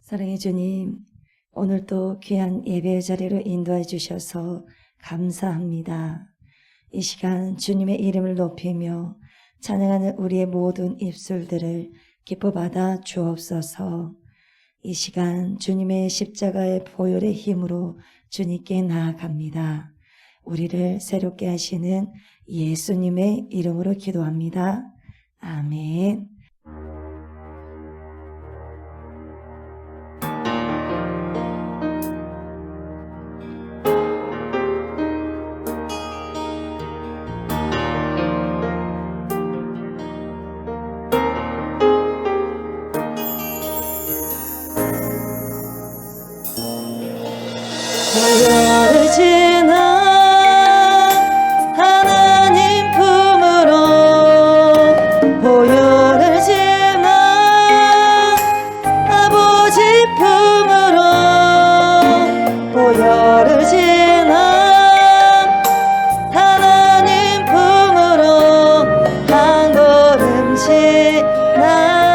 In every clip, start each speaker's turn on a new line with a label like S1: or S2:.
S1: 사랑해 주님, 오늘도 귀한 예배 자리로 인도해 주셔서 감사합니다. 이 시간 주님의 이름을 높이며 찬양하는 우리의 모든 입술들을 기뻐 받아 주옵소서. 이 시간 주님의 십자가의 보혈의 힘으로 주님께 나아갑니다. 우리를 새롭게 하시는 예수님의 이름으로 기도합니다. 아멘. 보혈을 지나 하나님 품으로, 보혈을 지나 아버지 품으로, 보혈을 지나 하나님 품으로 한 걸음씩 나가네.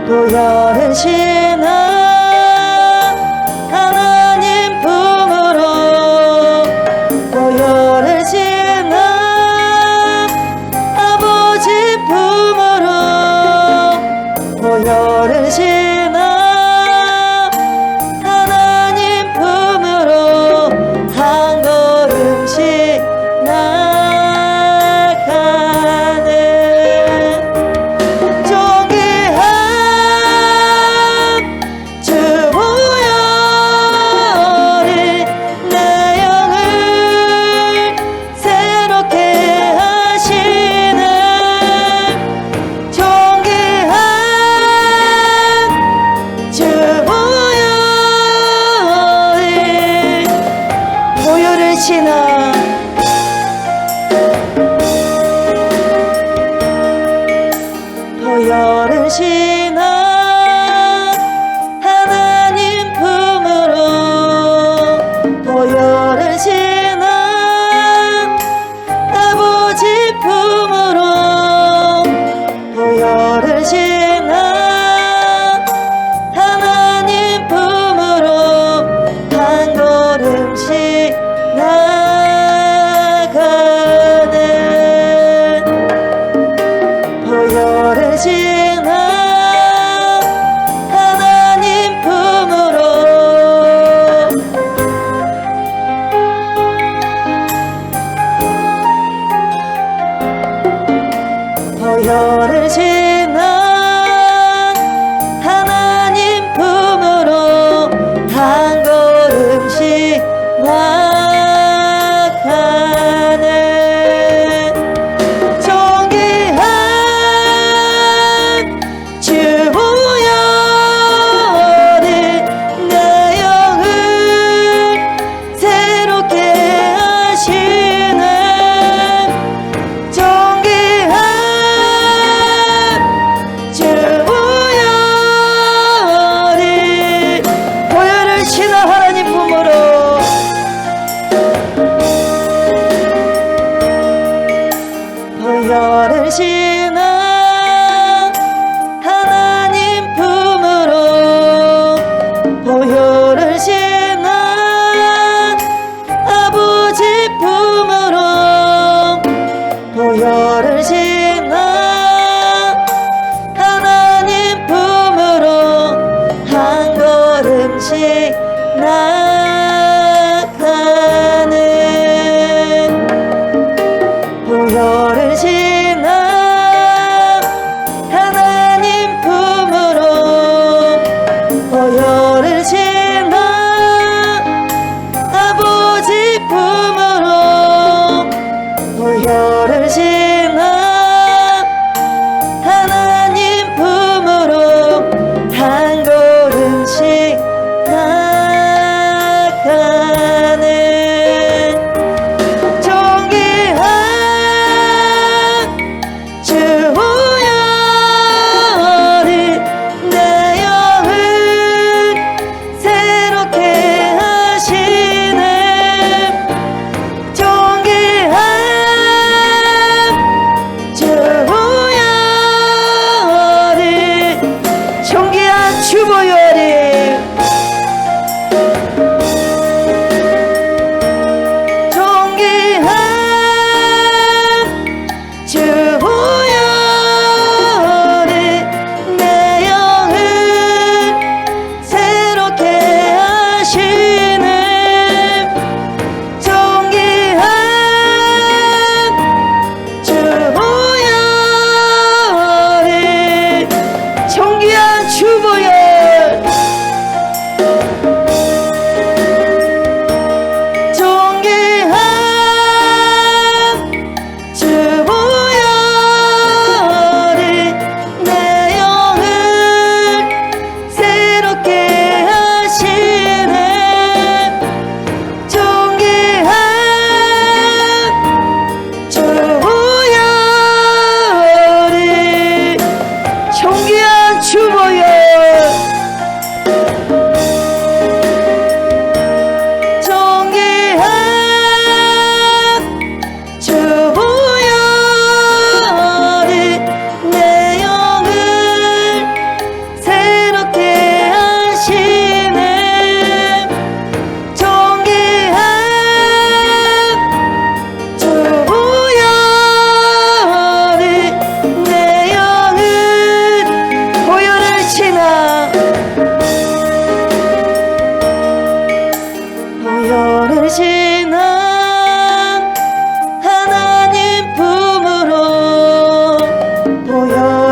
S1: 보혈은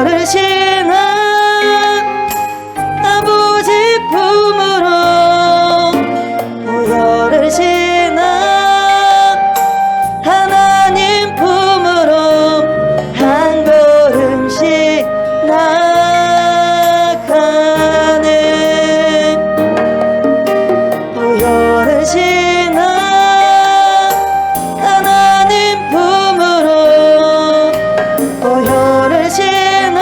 S1: 어르신은 아버지 품으로 어르신은 하나님 품으로 한 걸음씩 나가네. 어르신은 하나님 품으로 어르신은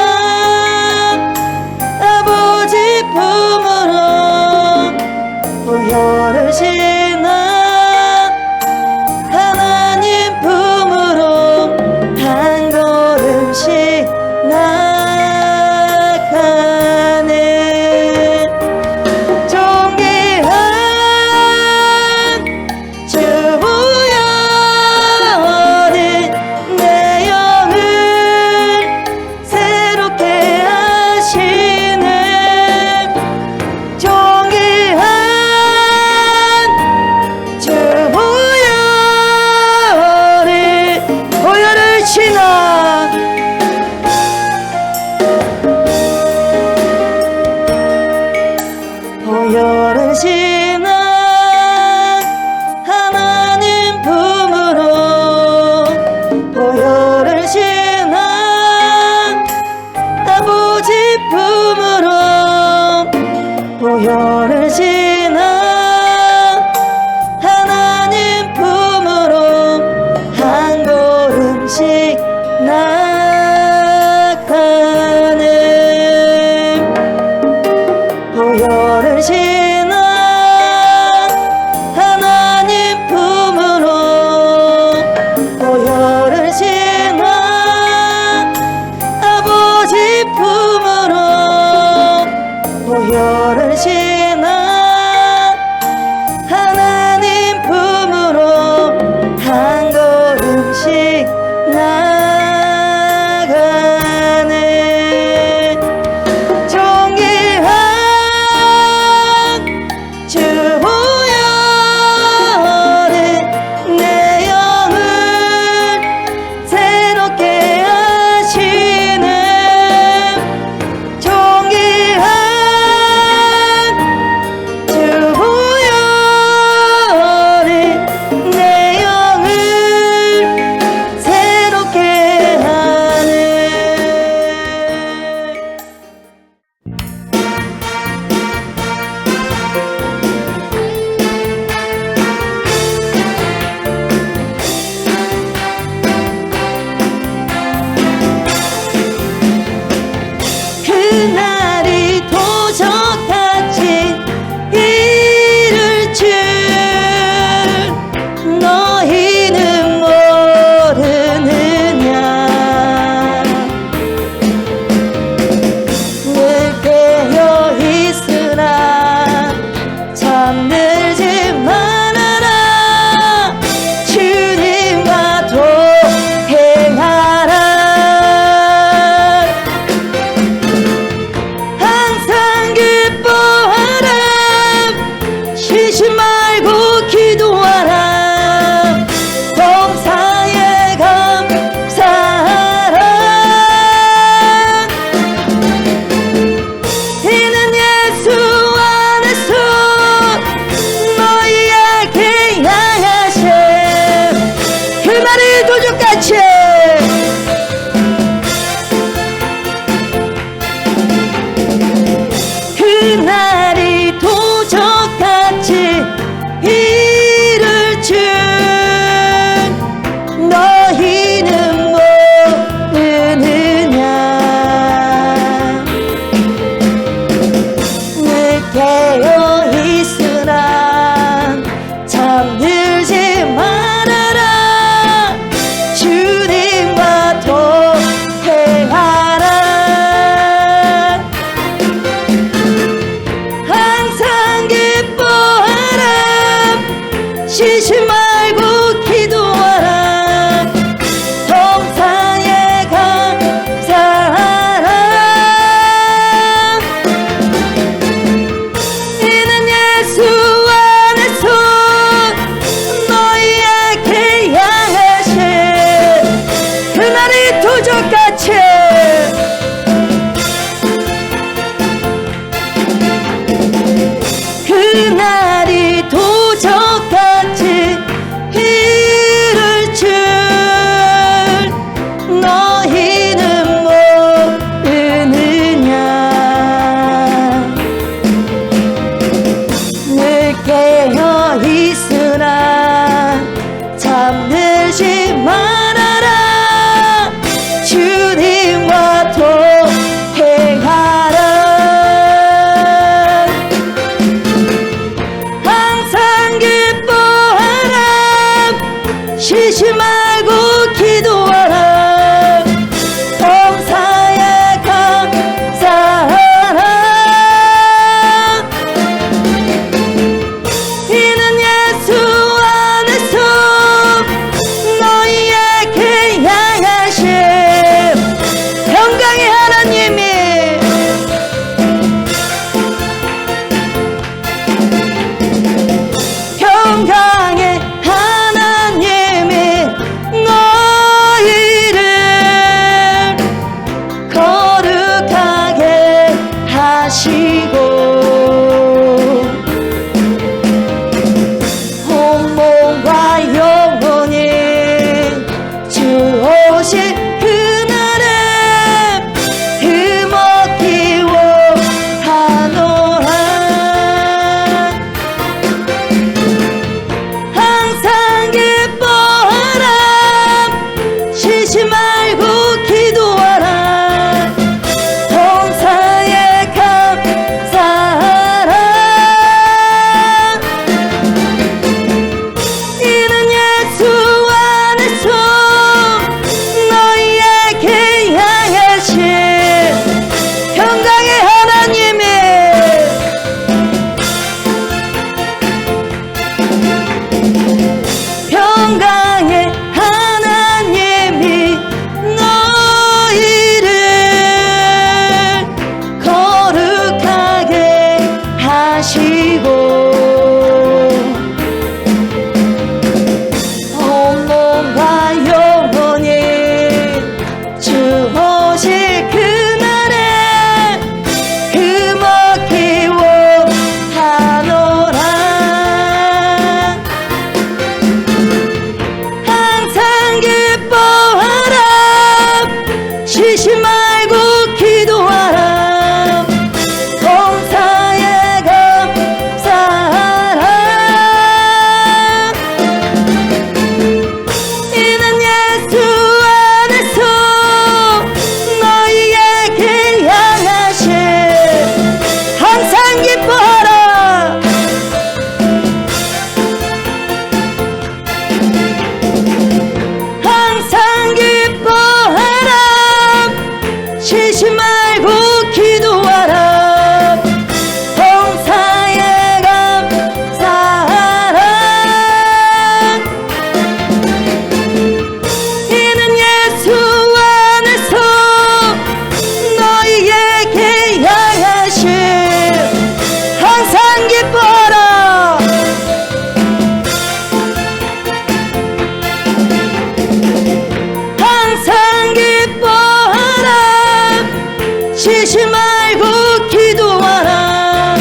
S1: 쉬지 말고 기도하라.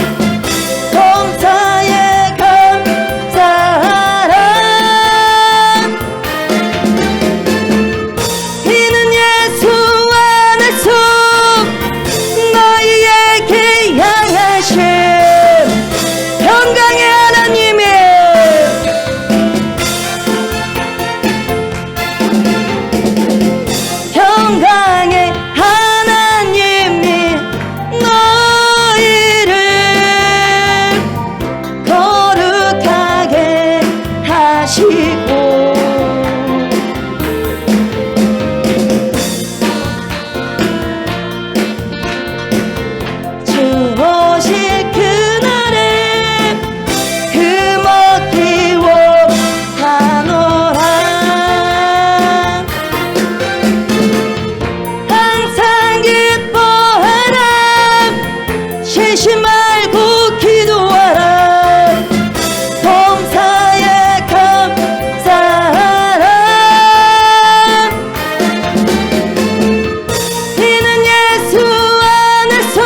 S1: 범사에 감사하라. 이는 예수 안에서 너희에게 향하신 평강의 하나님의 평강의 하나님이 너희를 거룩하게 하시고 주 오실 그날에 금어기워 가노라. 항상 기뻐하라. 쉬지 말고 기도하라. 범사에 감사하라. 이는 예수 안에서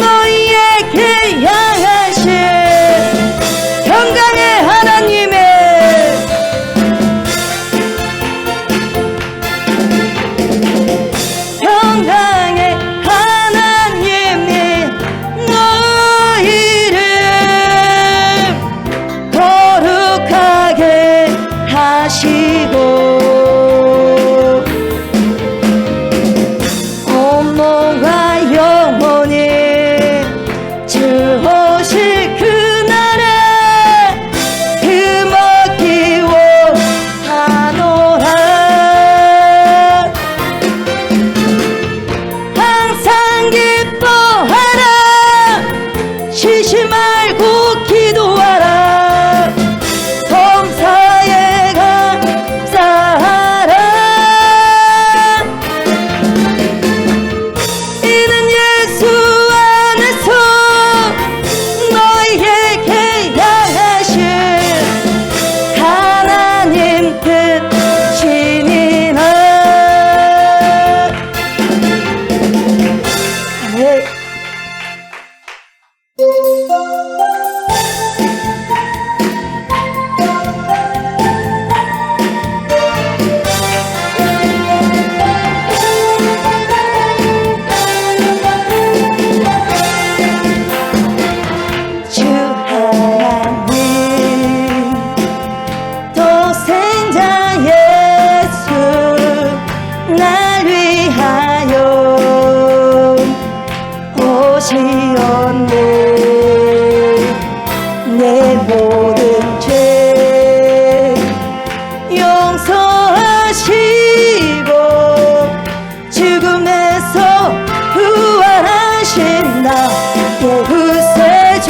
S1: 너희에게 향하신 평강의 하나님의 평강의 하나님이 너희를 거룩하게 하시고 온몸과 영혼이 주 오실 그날에 금어기워 하노라. 항상 기뻐하라. 쉬지 말고 기도하라. 범사에 감사하라. 이는 예수 안에서 너희에게 향하신 하나님 뜻이니라. 아멘. 주 하나님 독생자 예수 날 위하여 오시었네. 내 모든 죄 용서하시고 죽음에서 부활하신 나의 구세주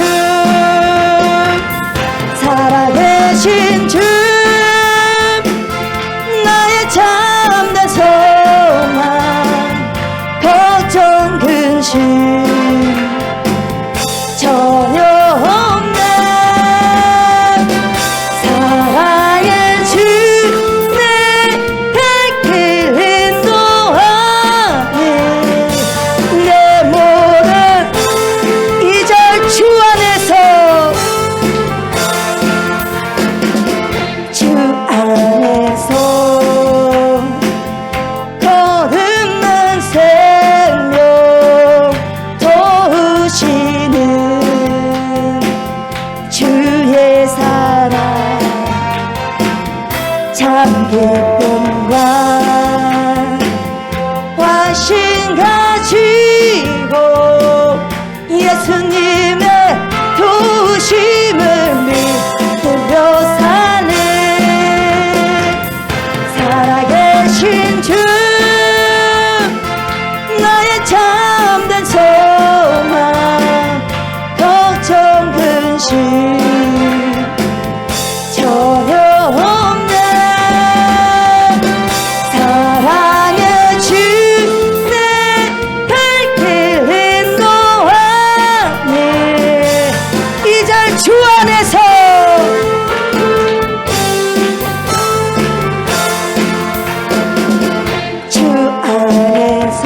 S1: 살아계신 주 나의 참된 소망 걱정 근심 전혀 없네. 사랑의 주 내 갈 길 인도하니 내 모든 이절 주 안에서 주 안에서 거듭난 생명 도우시는 주의 사랑 참 기쁨과 화신 가지고 예수님의 도우심을 믿으며 사는 살아계신 주 나의 참된 소망 걱정 근심 전혀 없네. 사랑의 주 내 갈 길 인도하니 이절 주 안에서 주 안에서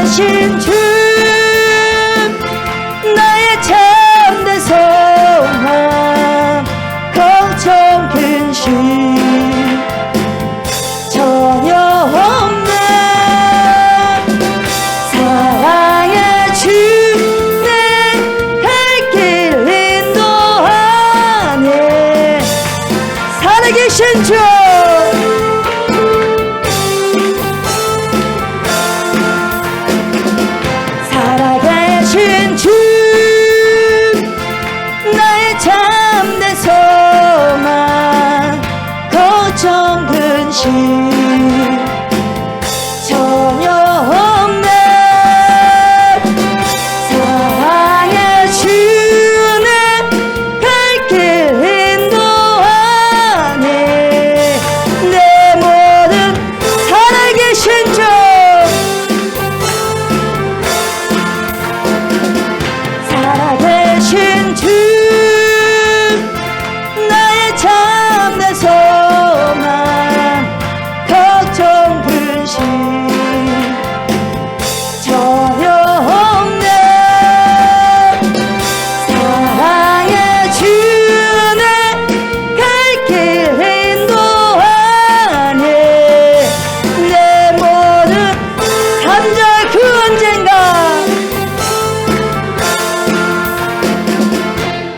S1: 살아계신 주 나의 참된 소망 걱정 근심 전혀 없네 사랑의 주 내 갈 길 인도하네 살아계신 주 살아계신 주 나의 참된 소망 걱정 근심 전혀 없네 사랑의 주 내 갈 길 인도하네 내 모든 살아계신 주 살아계신 주 나의 참된 소망 걱정 근심 전혀 없네 사랑의 주 내 갈 길 인도하네 내 모든 감정 그 언젠가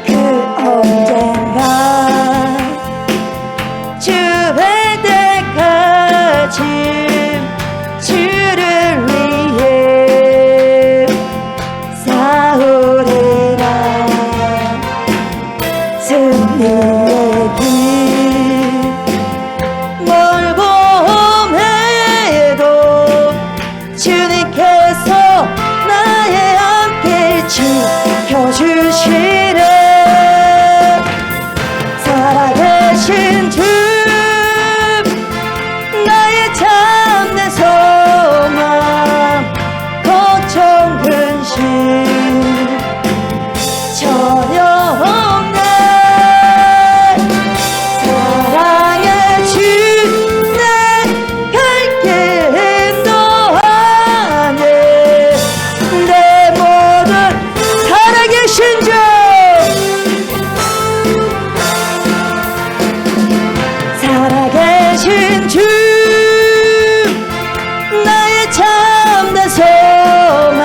S1: 그 언젠가 주 뵐 때까지 주를 위해 싸우리라 승리의 길 멀고 험해도 주님께서 나의 함께 지켜주시네 살아계신 주 나의 참된 소망 걱정 근심 전혀 없네 사랑의 주 내 갈 길 인도하네 내 모든 살아계신 주 살아계신 주 나의 참된 소망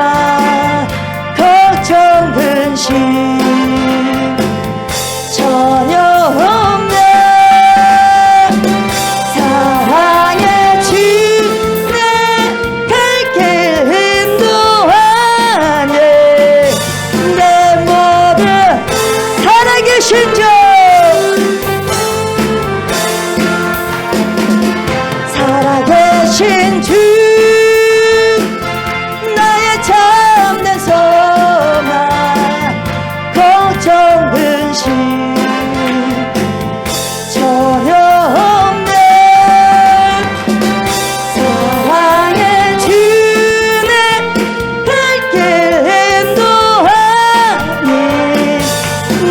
S1: 걱정 근심 전혀 없네 사랑의 주 내 갈 길 인도하네 내 모든 살아계신 주 살아계신 주 나의 참된 소망 걱정 근심 전혀 없네 사랑의 주 내 갈 길 인도하니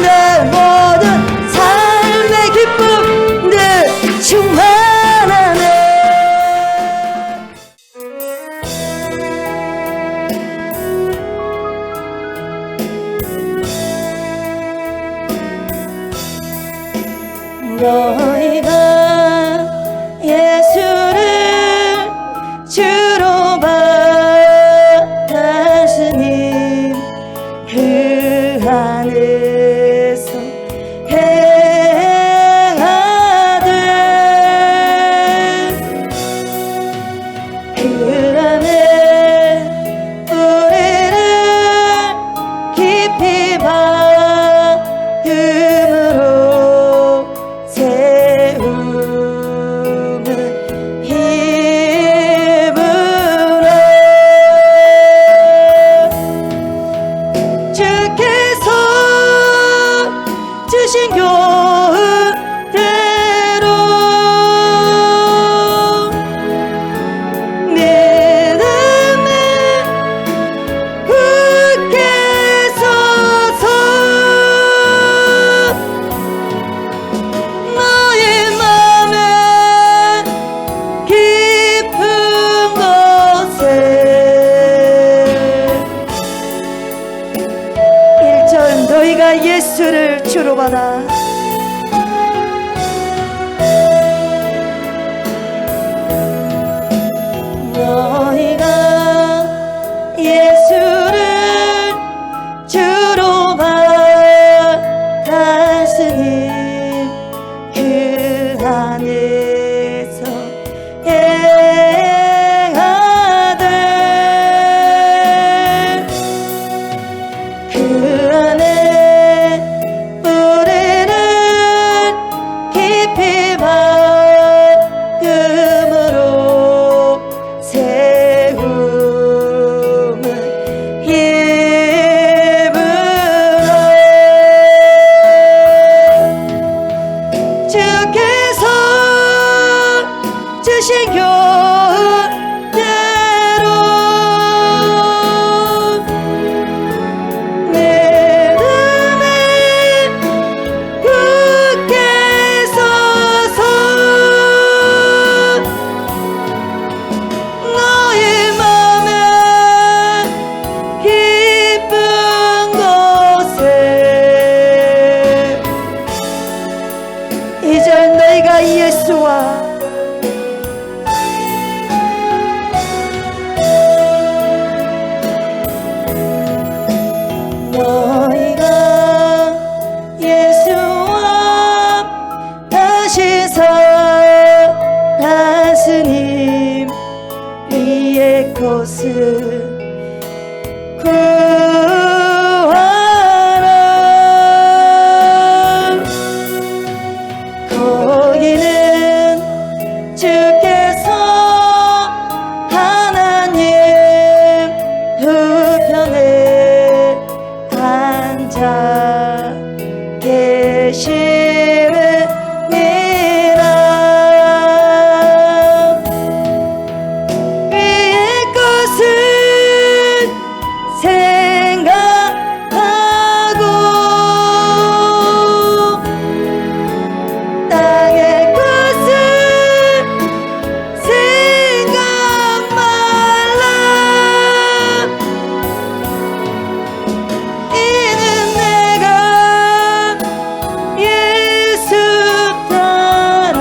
S1: 내 모든 삶의 기쁨 늘 충만하네 너희가 예수를 주로 받았으니 그 안에서 행하되 그 안에 우리를 깊이 받음으로 새 너희가 예수를 주로 받아. 너희가 예수를 주로 받았으니 그 안에서 행하되 그 안에 우리는 깊이 박음으로 세움을 입으라. 주께서 주신 교훈대로 내 맘에 굳게 서서 너의 맘에 기쁜 곳에 이제 너희가 예수와 너희가 예수와 다시 살았으니 위의 것을 구하라. 거기는 주께서 하나님 우편에 앉아 계시느니라. 위의 것을 생각하고 땅의 것을 생각 말라. 이는 내가 예수 따라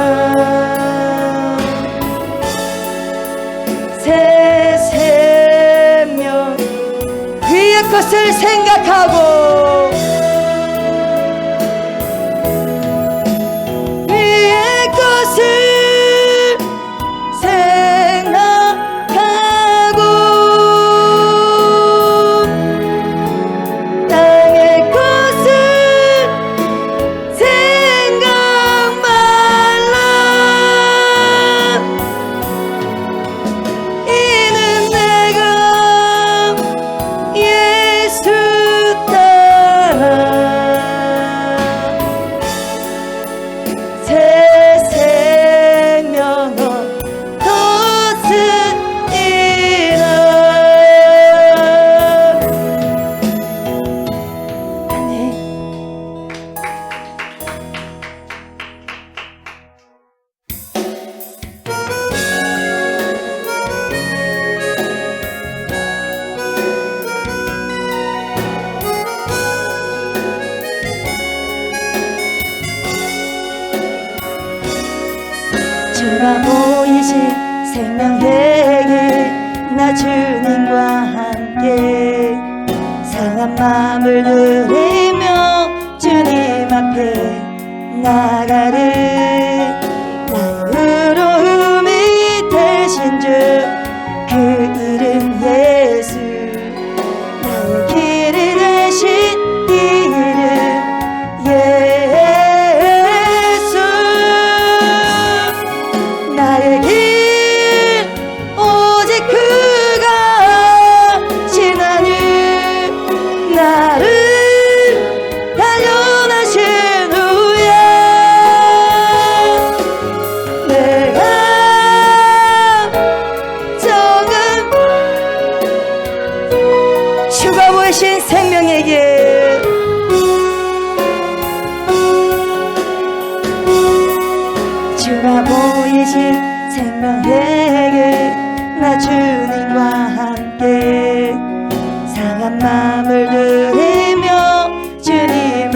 S1: 새 생명 위의 것을 생각하고 위의 것을 생각하고 땅의 것을 생각 말라. 이는 내가 예수 따라 새 생명을 얻으리라. 아멘. 주가 보이신 생명회에 나 주님과 함께 상한 마음을 누리며 주님 앞에 나가를. 나의 의로움이 되신 주 그 이름 예수. 나의 길이 되신 이 이름 예수. 나의 길 오직 그가 지나니 나를 단련하신 후에 내가 정은 주가 보이신 생명에게 주가 보이신 생명에게 나 주님과 함께 상한 마음을 누리며 주님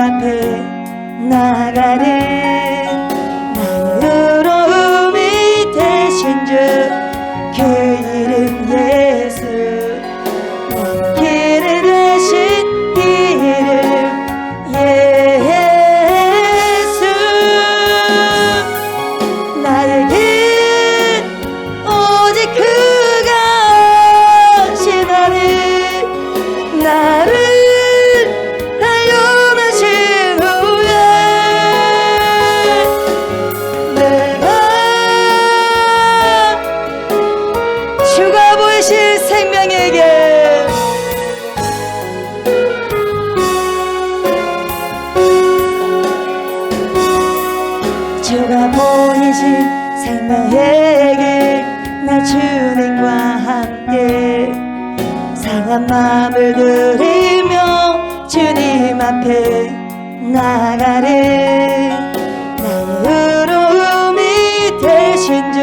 S1: 상한 마음을 들이며 주님 앞에 나가리. 나의 의로움이 되신 주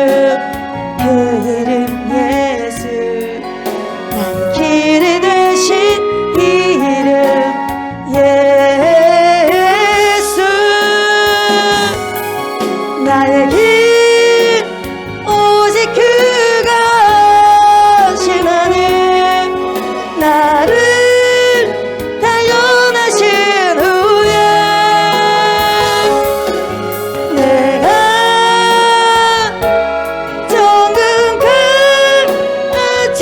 S1: 그 이름 예수. 나의 길이 되신 이 이름 예수. 나의 길 오직 그것이 나는 나를 단련하신 후에 내가 정금 같이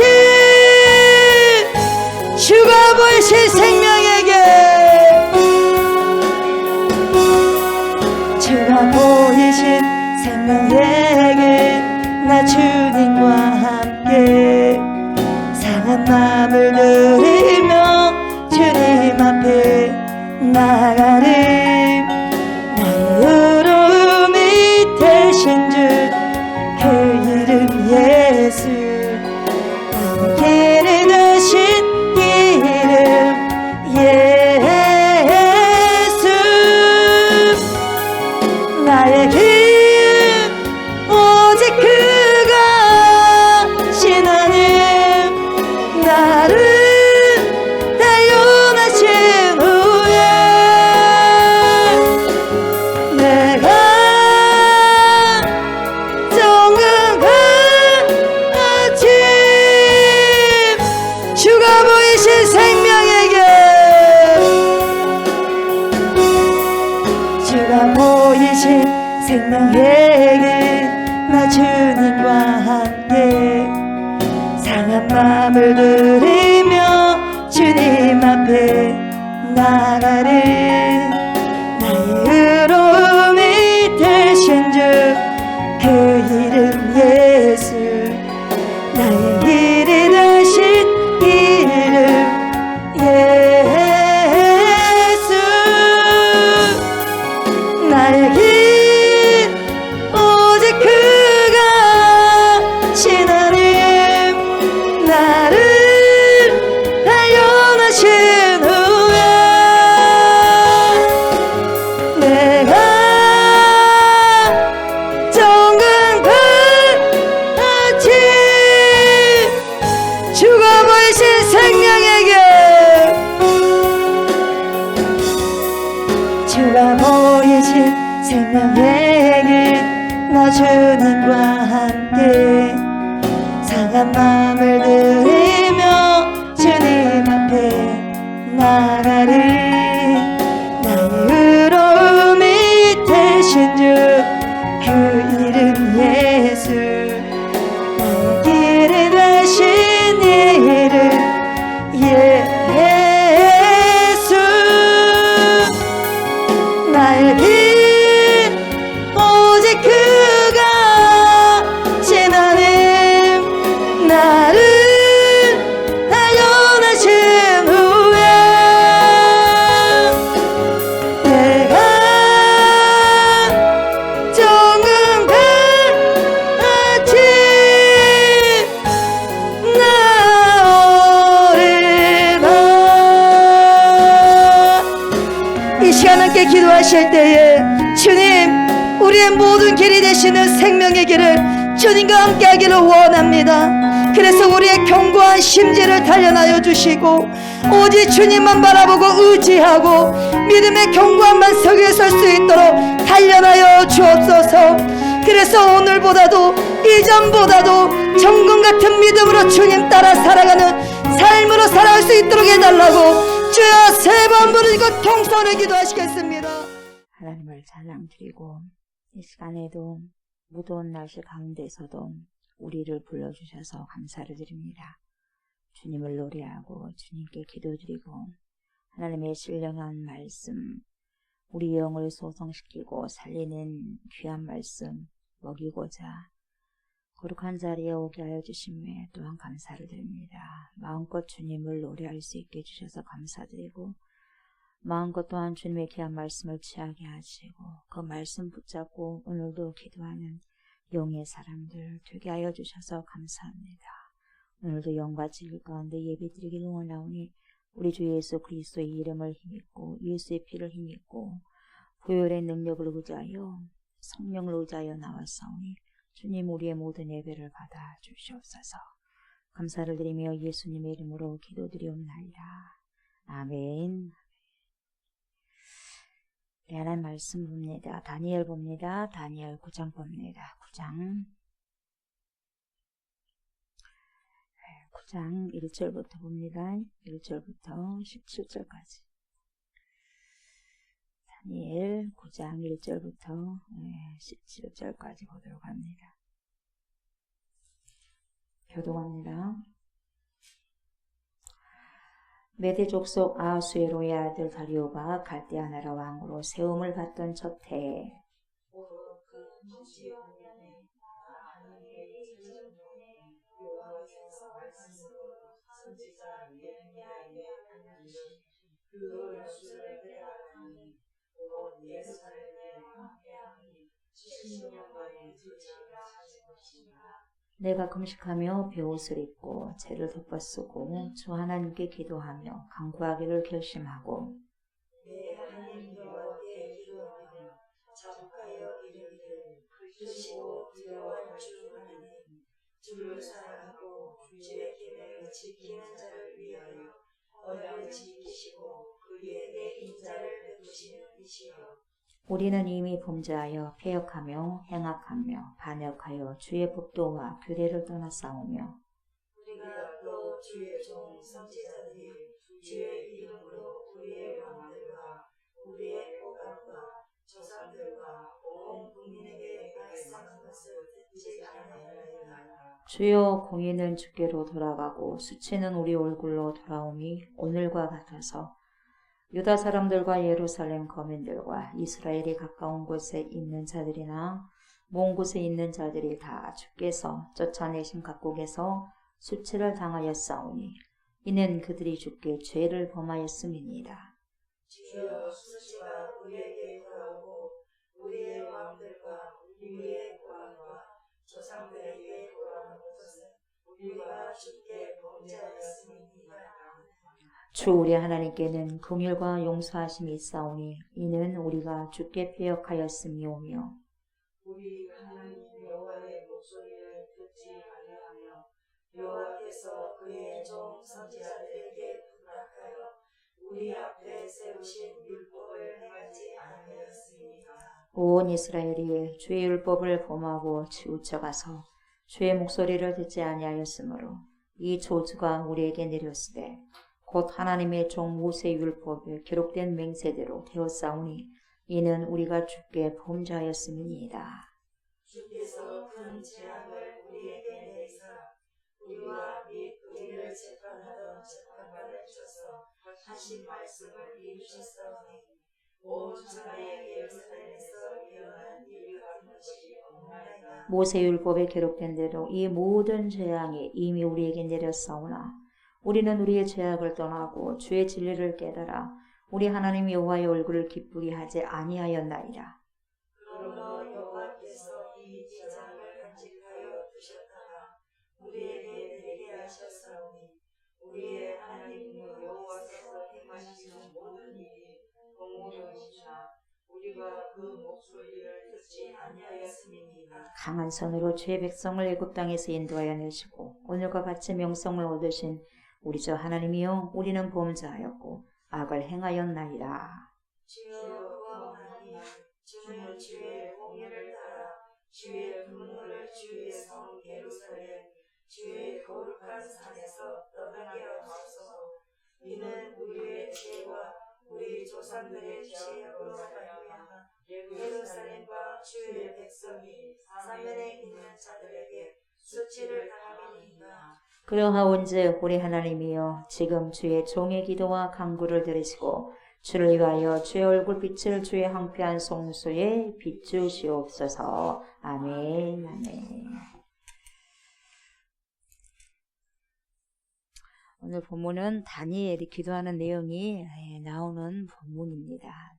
S1: 주가 보이신 생명에게 주가 보이신 생명에게 나 주님과 함께 상한 마음을 들이며 주님 앞에 나가리. 나의 의로움이 되신 주 그 이름 예수. 나의 길이 되신 이 이름 예수. 나의 길 오직 그것이 나는 나를 단련하신 후에 내가 정금 같이 주가 보이신 생명에게 주가 보이신 생명에게 나 주님과 함께 상한 마음을 들이며 주님 앞에 나가리. 나의 의로움이 되신 주 그 이름 예수. 나의 길이 되신 이 이름 예수. 나의 길 오직 그것이 나는 나를 단련하신 후에 내가 정금 같이 주가 보이신 생명에게 주가 보이신 생명에게 나 주님과 함께 상한 마음을 들이며 주님 앞에 나가리. 나의 의로움이 되신 주 그 이름 예수. 나의 길이 되신 이 이름 예수. 나의 길 오직 그것이 나는 나를 단련하신 후에 내가 정금 같이 나오리라. 이 시간 함께 기도하실 때에 주님 우리의 모든 길이 되시는 생명의 길을 주님과 함께 하기를 원합니다. 그래서 우리의 견고한 심지를 단련하여 주시고 오직 주님만 바라보고 의지하고 믿음의 견고한 반석 위에 설 수 있도록 단련하여 주옵소서. 그래서 오늘보다도 이전보다도 정금 같은 믿음으로 주님 따라 살아가는 삶으로 살아갈 수 있도록 해달라고 주여 세 번 부르짖고 통성을 기도하시겠습니다.
S2: 하나님을 찬양드리고 이 시간에도 무더운 날씨 가운데서도 우리를 불러주셔서 감사를 드립니다. 주님을 노래하고 주님께 기도드리고 하나님의 신령한 말씀, 우리 영을 소성시키고 살리는 귀한 말씀 먹이고자 거룩한 자리에 오게 하여 주심에 또한 감사를 드립니다. 마음껏 주님을 노래할 수 있게 해주셔서 감사드리고 마음껏 또한 주님의 귀한 말씀을 취하게 하시고 그 말씀 붙잡고 오늘도 기도하는 용의 사람들 되게 하여 주셔서 감사합니다. 오늘도 영과 진리 가운데 예배드리기를 원하오니 우리 주 예수 그리스도의 이름을 힘입고 예수의 피를 힘입고 보혈의 능력을 의지하여 성령을 의지하여 나왔사오니 주님 우리의 모든 예배를 받아 주시옵소서. 감사를 드리며 예수님의 이름으로 기도드리옵나이다. 아멘. 우리 하나님 말씀 봅니다. 다니엘 봅니다. 다니엘 9장 봅니다. 9장 1절부터 봅니다. 1절부터 17절까지. 다니엘 9장 1절부터 17절까지 보도록 합니다. 교독합니다. 메대 족속 아하수에로의 아들 다리오가 갈대아 나라 왕으로 세움을 받던 첫 해에 내가 금식하며 베옷을 입고 죄를 덮어쓰고 주 하나님께 기도하며 간구하기를 결심하고
S1: 내 하나님 여호와께 기도하며 자복하여 이르기를 크시고 두려워할 주 하나님 주를 사랑하고 주의 계명을 지키는 자를 위하여 언약을 지키시고 그의 내 인자를 베푸시는 이시여.
S2: 우리는 이미 범죄하여 패역하며 행악하며 반역하여 주의 법도와 규례를 떠나싸우며
S1: 우리가 또 주의 종 선지자들이 주의 이름으로 우리의 왕들과 우리의 고관과 조상들과 온 국민에게 말씀한 것을 듣지 아니하였나이다.
S2: 주여 공의는 주께로 돌아가고 수치는 우리 얼굴로 돌아오니 오늘과 같아서 유다 사람들과 예루살렘 거민들과 이스라엘이 가까운 곳에 있는 자들이나 먼 곳에 있는 자들이 다 주께서 쫓아내신 각국에서 수치를 당하였사오니 이는 그들이 주께 죄를 범하였음이니이다.
S1: 주여 수치가 우리에게 돌아오고 우리의 왕들과 우리의 고관과 조상들에게 돌아오는 것은 우리가 주께 범죄하였음이니이다.
S2: 주 우리 하나님께는 긍휼과 용서하심이 있사오니 이는 우리가 주께 패역하였음이오며
S1: 우리 하나님 여호와의 목소리를 듣지 아니하며 여호와께서 그의 종 선지자들에게 부탁하여 우리 앞에 세우신 율법을 행하지 아니하였습니다.
S2: 온 이스라엘이 주의 율법을 범하고 치우쳐가서 주의 목소리를 듣지 아니하였으므로 이 저주가 우리에게 내렸으되 곧 하나님의 종 모세 율법에 기록된 맹세대로 되었사오니 이는 우리가 주께 범죄하였음이니이다.
S1: 주께서 큰 재앙을 우리에게 내리사 우리와 및 우리를 재판하던 재판관을 주셔서 하신 말씀을 이루셨사오니 온 주나의 예루살렘에서 일어난 일 같은 것이 없나이다.
S2: 모세 율법에 기록된 대로 이 모든 재앙이 이미 우리에게 내렸사오나 우리는 우리의 죄악을 떠나고 주의 진리를 깨달아 우리 하나님 여호와의 얼굴을 기쁘게 하지 아니하였나이다.
S1: 그러므로 여호와께서 이 재앙을 간직하여 두셨다가 우리에게 내게 하셨사오니 우리의 하나님 여호와께서 행하시는 모든 일이 공의로이시나 우리가 그 목소리를 듣지 아니하였음이니이다.
S2: 강한 손으로 주의 백성을 애굽 땅에서 인도하여 내시고 오늘과 같이 명성을 얻으신 우리 주 하나님이여 우리는 범죄하였고 악을 행하였나이다.
S1: 주여 구원하니 주는 주의 공의를 따라 주의 분노를 주의 성 예루살렘 주의 거룩한 산에서 떠나게 하옵소서. 이는 우리의 죄와 우리 조상들의 죄악으로 말미암아 예루살렘과 주의 백성이 사면에 있는 자들에게 수치를 당함이니이다.
S2: 그러하온즉 우리 하나님이여 지금 주의 종의 기도와 간구를 들으시고 주를 위하여 주의 얼굴빛을 주의 황폐한 송수에 비추시옵소서. 아멘. 아멘. 오늘 본문은 다니엘이 기도하는 내용이 나오는 본문입니다.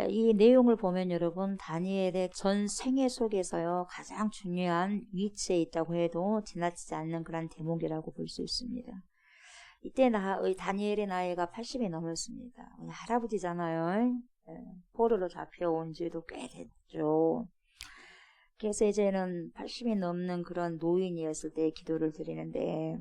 S2: 이 내용을 보면 여러분 다니엘의 전 생애 속에서요 가장 중요한 위치에 있다고 해도 지나치지 않는 그런 대목이라고 볼 수 있습니다. 이때 다니엘의 나이가 80이 넘었습니다. 할아버지잖아요. 포로로 잡혀온 지도 꽤 됐죠. 그래서 이제는 80이 넘는 그런 노인이었을 때 기도를 드리는데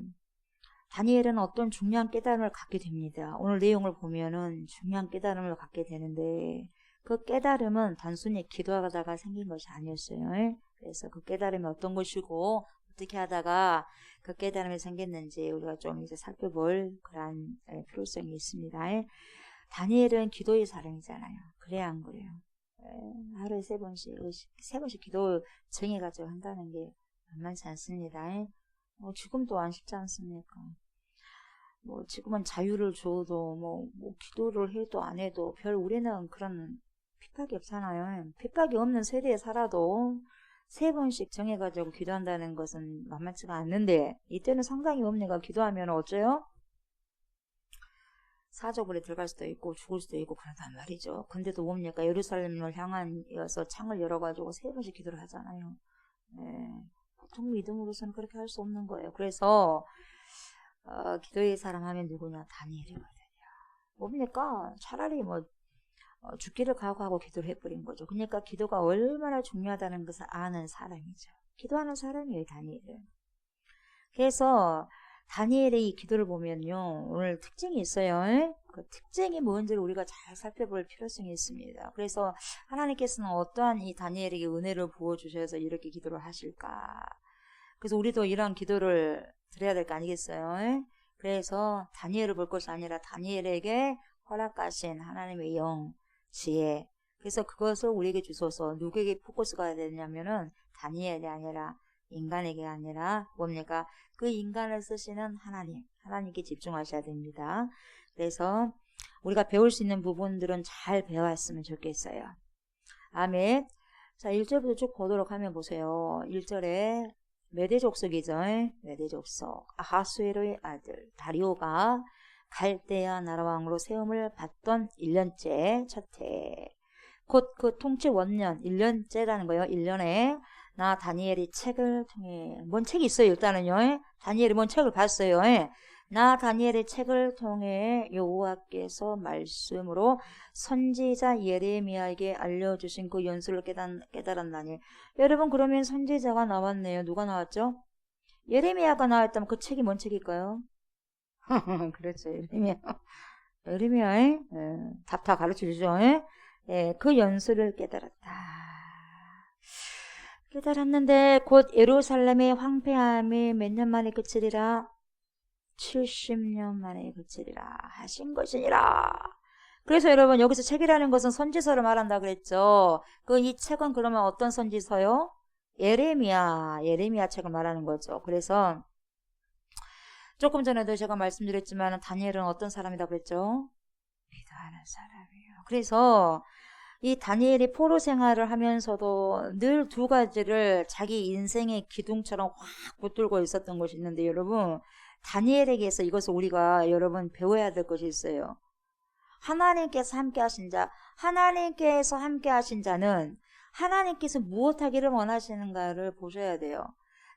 S2: 다니엘은 어떤 중요한 깨달음을 갖게 됩니다. 오늘 내용을 보면은 중요한 깨달음을 갖게 되는데 그 깨달음은 단순히 기도하다가 생긴 것이 아니었어요. 그래서 그 깨달음이 어떤 것이고 어떻게 하다가 그 깨달음이 생겼는지 우리가 좀 이제 살펴볼 그런 필요성이 있습니다. 다니엘은 기도의 사람이잖아요. 그래야 안 그래요? 하루에 세 번씩 기도 정해가지고 한다는 게 만만치 않습니다. 지금 또한 쉽지 않습니까? 지금은 자유를 줘도 기도를 해도 안 해도 우리는 그런 핍박이 없잖아요. 핍박이 없는 세대에 살아도 세 번씩 정해가지고 기도한다는 것은 만만치가 않는데 이때는 상당히 뭡니까? 기도하면 어째요? 사저불에 들어갈 수도 있고 죽을 수도 있고 그러단 말이죠. 근데도 뭡니까? 예루살렘을 향하여서 창을 열어가지고 세 번씩 기도를 하잖아요. 보통 믿음으로서는 그렇게 할 수 없는 거예요. 그래서 기도의 사람 하면 누구냐? 다니엘이거든요. 뭡니까? 차라리 죽기를 각오하고 기도를 해버린 거죠. 그러니까 기도가 얼마나 중요하다는 것을 아는 사람이죠. 기도하는 사람이에요, 다니엘은. 그래서 다니엘의 이 기도를 보면요, 오늘 특징이 있어요. 그 특징이 뭔지를 우리가 잘 살펴볼 필요성이 있습니다. 그래서 하나님께서는 어떠한 이 다니엘에게 은혜를 부어주셔서 이렇게 기도를 하실까? 그래서 우리도 이런 기도를 드려야 될 거 아니겠어요? 그래서 다니엘을 볼 것이 아니라 다니엘에게 허락하신 하나님의 영, 지혜. 그래서 그것을 우리에게 주소서. 누구에게 포커스가 되냐면은 다니엘이 아니라 인간에게 아니라 뭡니까? 그 인간을 쓰시는 하나님께 집중하셔야 됩니다. 그래서 우리가 배울 수 있는 부분들은 잘 배워왔으면 좋겠어요. 아멘. 자, 1절부터 쭉 보도록 하면 보세요. 1절에 메대 족속이죠. 메대 족속. 아하수에로의 아들 다리오가 갈대아 나라왕으로 세움을 받던 1년째 첫 해. 곧 그 통치 원년 1년째라는 거예요. 1년에 나 다니엘이 책을 통해 뭔 책이 있어요. 일단은요. 다니엘이 뭔 책을 봤어요. 나 다니엘의 책을 통해 여호와께서 말씀으로 선지자 예레미야에게 알려주신 그 연수를 깨달았나니. 여러분 그러면 선지자가 나왔네요. 누가 나왔죠? 예레미야가 나왔다면 그 책이 뭔 책일까요? 그렇죠. 예레미야. 답 다 가르쳐주죠. 그 연수를 깨달았는데 곧 예루살렘의 황폐함이 몇 년 만에 그치리라? 70년 만에 그치리라 하신 것이니라. 그래서 여러분 여기서 책이라는 것은 선지서를 말한다 그랬죠. 이 책은 그러면 어떤 선지서요? 예레미야 책을 말하는 거죠. 그래서 조금 전에도 제가 말씀드렸지만 다니엘은 어떤 사람이다 그랬죠? 기도하는 사람이에요. 그래서 이 다니엘이 포로 생활을 하면서도 늘 두 가지를 자기 인생의 기둥처럼 확 붙들고 있었던 것이 있는데 여러분 다니엘에게서 이것을 우리가 여러분 배워야 될 것이 있어요. 하나님께서 함께 하신 자는 하나님께서 무엇하기를 원하시는가를 보셔야 돼요.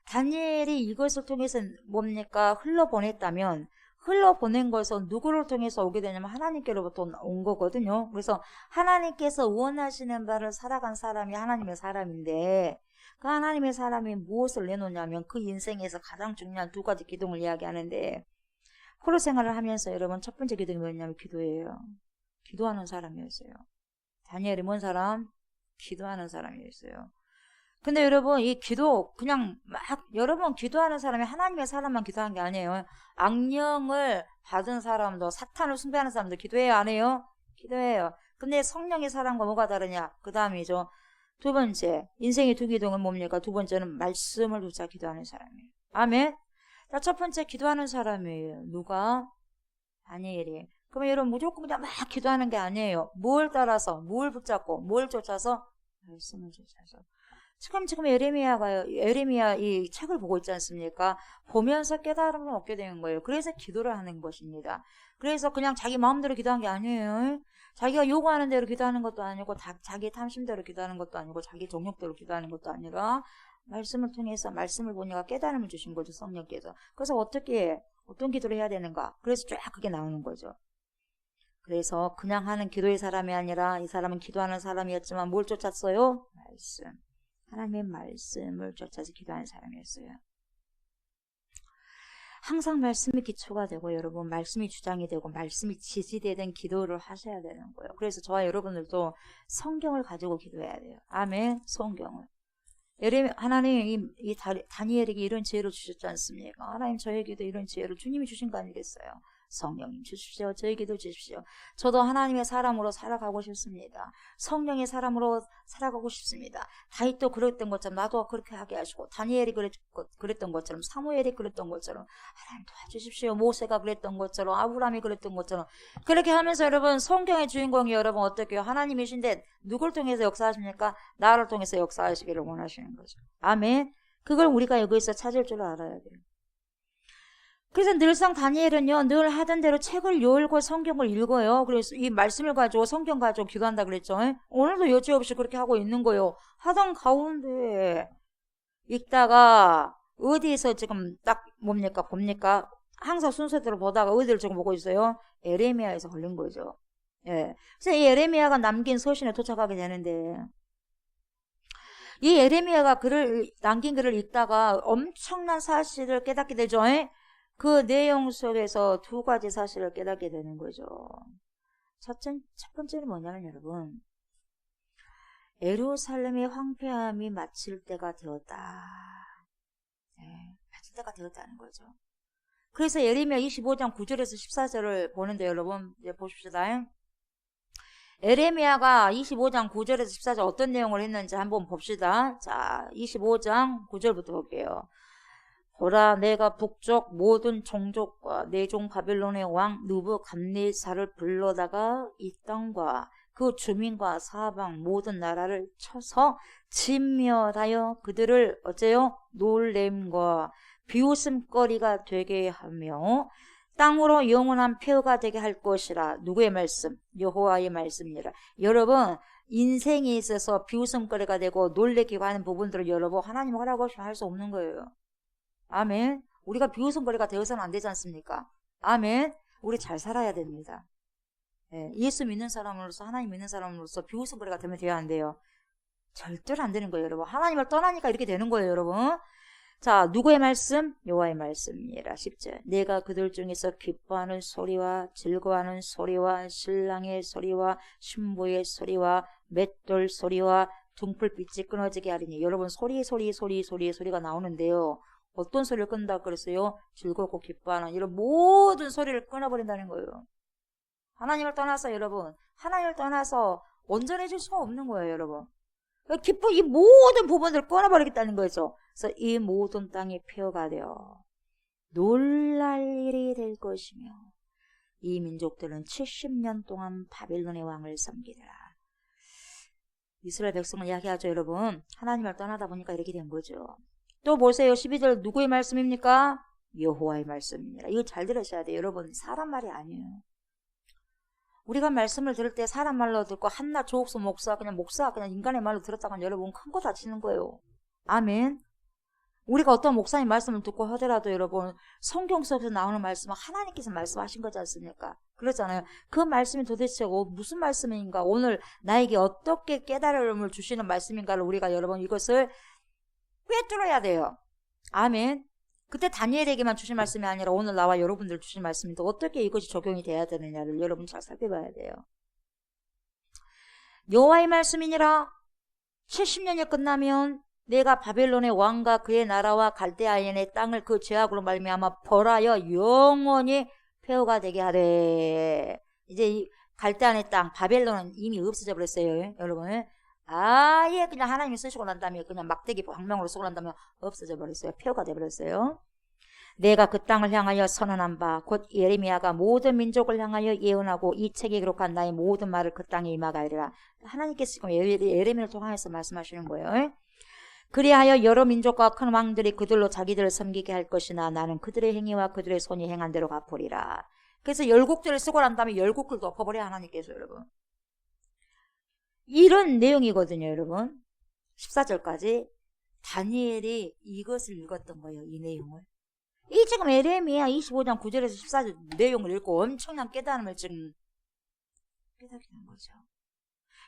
S2: 다니엘이 이것을 통해서 뭡니까? 흘러보냈다면 흘러보낸 것은 누구를 통해서 오게 되냐면 하나님께로부터 온 거거든요. 그래서 하나님께서 원하시는 바를 살아간 사람이 하나님의 사람인데 그 하나님의 사람이 무엇을 내놓냐면 그 인생에서 가장 중요한 두 가지 기둥을 이야기하는데 포로 생활을 하면서 여러분 첫 번째 기둥이 뭐냐면 기도예요. 기도하는 사람이었어요. 다니엘이 뭔 사람? 기도하는 사람이었어요. 근데 여러분 이 기도 그냥 여러분 기도하는 사람이 하나님의 사람만 기도한 게 아니에요. 악령을 받은 사람도 사탄을 숭배하는 사람도 기도해요 안 해요? 기도해요. 근데 성령의 사람과 뭐가 다르냐? 그 다음이죠. 두 번째 인생의 두 기둥은 뭡니까? 두 번째는 말씀을 붙잡아 기도하는 사람이에요. 아멘. 자, 첫 번째 기도하는 사람이에요. 누가? 다니엘이. 그러면 여러분 무조건 그냥 막 기도하는 게 아니에요. 뭘 따라서 뭘 붙잡고 뭘 쫓아서? 말씀을 쫓아서. 지금 에레미야 이 책을 보고 있지 않습니까? 보면서 깨달음을 얻게 되는 거예요. 그래서 기도를 하는 것입니다. 그래서 그냥 자기 마음대로 기도한 게 아니에요. 자기가 요구하는 대로 기도하는 것도 아니고 자기 탐심대로 기도하는 것도 아니고 자기 정욕대로 기도하는 것도 아니라 말씀을 통해서 말씀을 보니까 깨달음을 주신 거죠. 성령께서. 그래서 어떤 기도를 해야 되는가? 그래서 쫙 그게 나오는 거죠. 그래서 그냥 하는 기도의 사람이 아니라 이 사람은 기도하는 사람이었지만 뭘 쫓았어요? 말씀. 하나님의 말씀을 쫓아서 기도하는 사람이었어요. 항상 말씀이 기초가 되고 여러분 말씀이 주장이 되고 말씀이 지지되는 기도를 하셔야 되는 거예요. 그래서 저와 여러분들도 성경을 가지고 기도해야 돼요. 아멘. 성경을. 하나님 이 다니엘에게 이런 지혜를 주셨지 않습니까? 하나님 저에게도 이런 지혜를 주님이 주신 거 아니겠어요? 성령님 주십시오. 저에게도 주십시오. 저도 하나님의 사람으로 살아가고 싶습니다. 성령의 사람으로 살아가고 싶습니다. 다윗도 그랬던 것처럼 나도 그렇게 하게 하시고 다니엘이 그랬던 것처럼 사무엘이 그랬던 것처럼 하나님 도와주십시오. 모세가 그랬던 것처럼 아브라함이 그랬던 것처럼 그렇게 하면서 여러분 성경의 주인공이 여러분 어떻게 해요? 하나님이신데 누굴 통해서 역사하십니까? 나를 통해서 역사하시기를 원하시는 거죠. 아멘. 그걸 우리가 여기서 찾을 줄 알아야 돼요. 그래서 늘상 다니엘은요, 늘 하던 대로 책을 열고 성경을 읽어요. 그래서 이 말씀을 가지고 성경 가지고 기도한다 그랬죠. 오늘도 여지없이 그렇게 하고 있는 거예요. 하던 가운데 읽다가 어디에서 지금 딱 봅니까? 항상 순서대로 보다가 어디를 지금 보고 있어요? 에레미야에서 걸린 거죠. 예. 그래서 이 에레미야가 남긴 서신에 도착하게 되는데 이 에레미야가 남긴 글을 읽다가 엄청난 사실을 깨닫게 되죠. 그 내용 속에서 두 가지 사실을 깨닫게 되는 거죠. 첫 번째는 뭐냐면 여러분 예루살렘의 황폐함이 마칠 때가 되었다. 네, 마칠 때가 되었다는 거죠. 그래서 예레미야 25장 9절에서 14절을 보는데 여러분 이제 보십시다. 에레미야가 25장 9절에서 14절 어떤 내용을 했는지 한번 봅시다. 자, 25장 9절부터 볼게요. 보라 내가 북쪽 모든 종족과 내종 바빌론의 왕 느부갓네살을 불러다가 이 땅과 그 주민과 사방 모든 나라를 쳐서 진멸하여 그들을 어째요? 놀램과 비웃음거리가 되게 하며 땅으로 영원한 폐허가 되게 할 것이라. 누구의 말씀? 여호와의 말씀이라. 여러분 인생에 있어서 비웃음거리가 되고 놀래키고 하는 부분들을 여러분 하나님 허락 없이 할 수 없는 거예요. 아멘. 우리가 비웃음거리가 되어서는 안 되지 않습니까? 아멘. 우리 잘 살아야 됩니다. 예, 예수 믿는 사람으로서 하나님 믿는 사람으로서 비웃음거리가 되면 돼야 안 돼요. 절대로 안 되는 거예요 여러분. 하나님을 떠나니까 이렇게 되는 거예요 여러분. 자, 누구의 말씀? 여호와의 말씀이라. 10절. 내가 그들 중에서 기뻐하는 소리와 즐거워하는 소리와 신랑의 소리와 신부의 소리와 맷돌 소리와 등불빛이 끊어지게 하리니. 여러분 소리가 나오는데요. 어떤 소리를 끈다 그랬어요? 즐겁고 기뻐하는 이런 모든 소리를 끊어버린다는 거예요. 하나님을 떠나서 여러분 하나님을 떠나서 온전해질 수가 없는 거예요 여러분. 이 모든 부분들을 끊어버리겠다는 거죠. 그래서 이 모든 땅이 폐허가 되어 놀랄 일이 될 것이며 이 민족들은 70년 동안 바빌론의 왕을 섬기리라. 이스라엘 백성을 이야기하죠 여러분. 하나님을 떠나다 보니까 이렇게 된 거죠. 또 보세요. 12절 누구의 말씀입니까? 여호와의 말씀입니다. 이거 잘 들으셔야 돼요. 여러분 사람 말이 아니에요. 우리가 말씀을 들을 때 사람 말로 듣고 한나 조옥수 목사 그냥 인간의 말로 들었다간 여러분 큰 거 다치는 거예요. 아멘. 우리가 어떤 목사님 말씀을 듣고 하더라도 여러분 성경 속에서 나오는 말씀은 하나님께서 말씀하신 거지 않습니까? 그렇잖아요. 그 말씀이 도대체 무슨 말씀인가, 오늘 나에게 어떻게 깨달음을 주시는 말씀인가를 우리가 여러분 이것을 꿰뚫어야 돼요. 아멘. 그때 다니엘에게만 주신 말씀이 아니라 오늘 나와 여러분들 주신 말씀인데 어떻게 이것이 적용이 돼야 되느냐를 여러분 잘 살펴봐야 돼요. 여호와의 말씀이니라. 70년이 끝나면 내가 바벨론의 왕과 그의 나라와 갈대아인의 땅을 그 죄악으로 말미암아 벌하여 영원히 폐허가 되게 하되. 이제 이 갈대아인의 땅 바벨론은 이미 없어져 버렸어요 여러분. 아예 그냥 하나님이 쓰시고 난 다음에 그냥 막대기 광명으로 쓰고 난 다음에 없어져 버렸어요. 폐허가 되어버렸어요. 내가 그 땅을 향하여 선언한 바 곧 예레미야가 모든 민족을 향하여 예언하고 이 책에 기록한 나의 모든 말을 그 땅에 임하가리라. 하나님께서 지금 예레미야를 통해서 말씀하시는 거예요. 그리하여 여러 민족과 큰 왕들이 그들로 자기들을 섬기게 할 것이나 나는 그들의 행위와 그들의 손이 행한 대로 갚으리라. 그래서 열국들을 쓰고 난 다음에 열국들도 엎어버려 하나님께서 여러분. 이런 내용이거든요 여러분. 14절까지 다니엘이 이것을 읽었던 거예요. 이 내용을. 이 지금 에레미야 25장 9절에서 14절 내용을 읽고 엄청난 깨달음을 지금 깨닫게 된 거죠.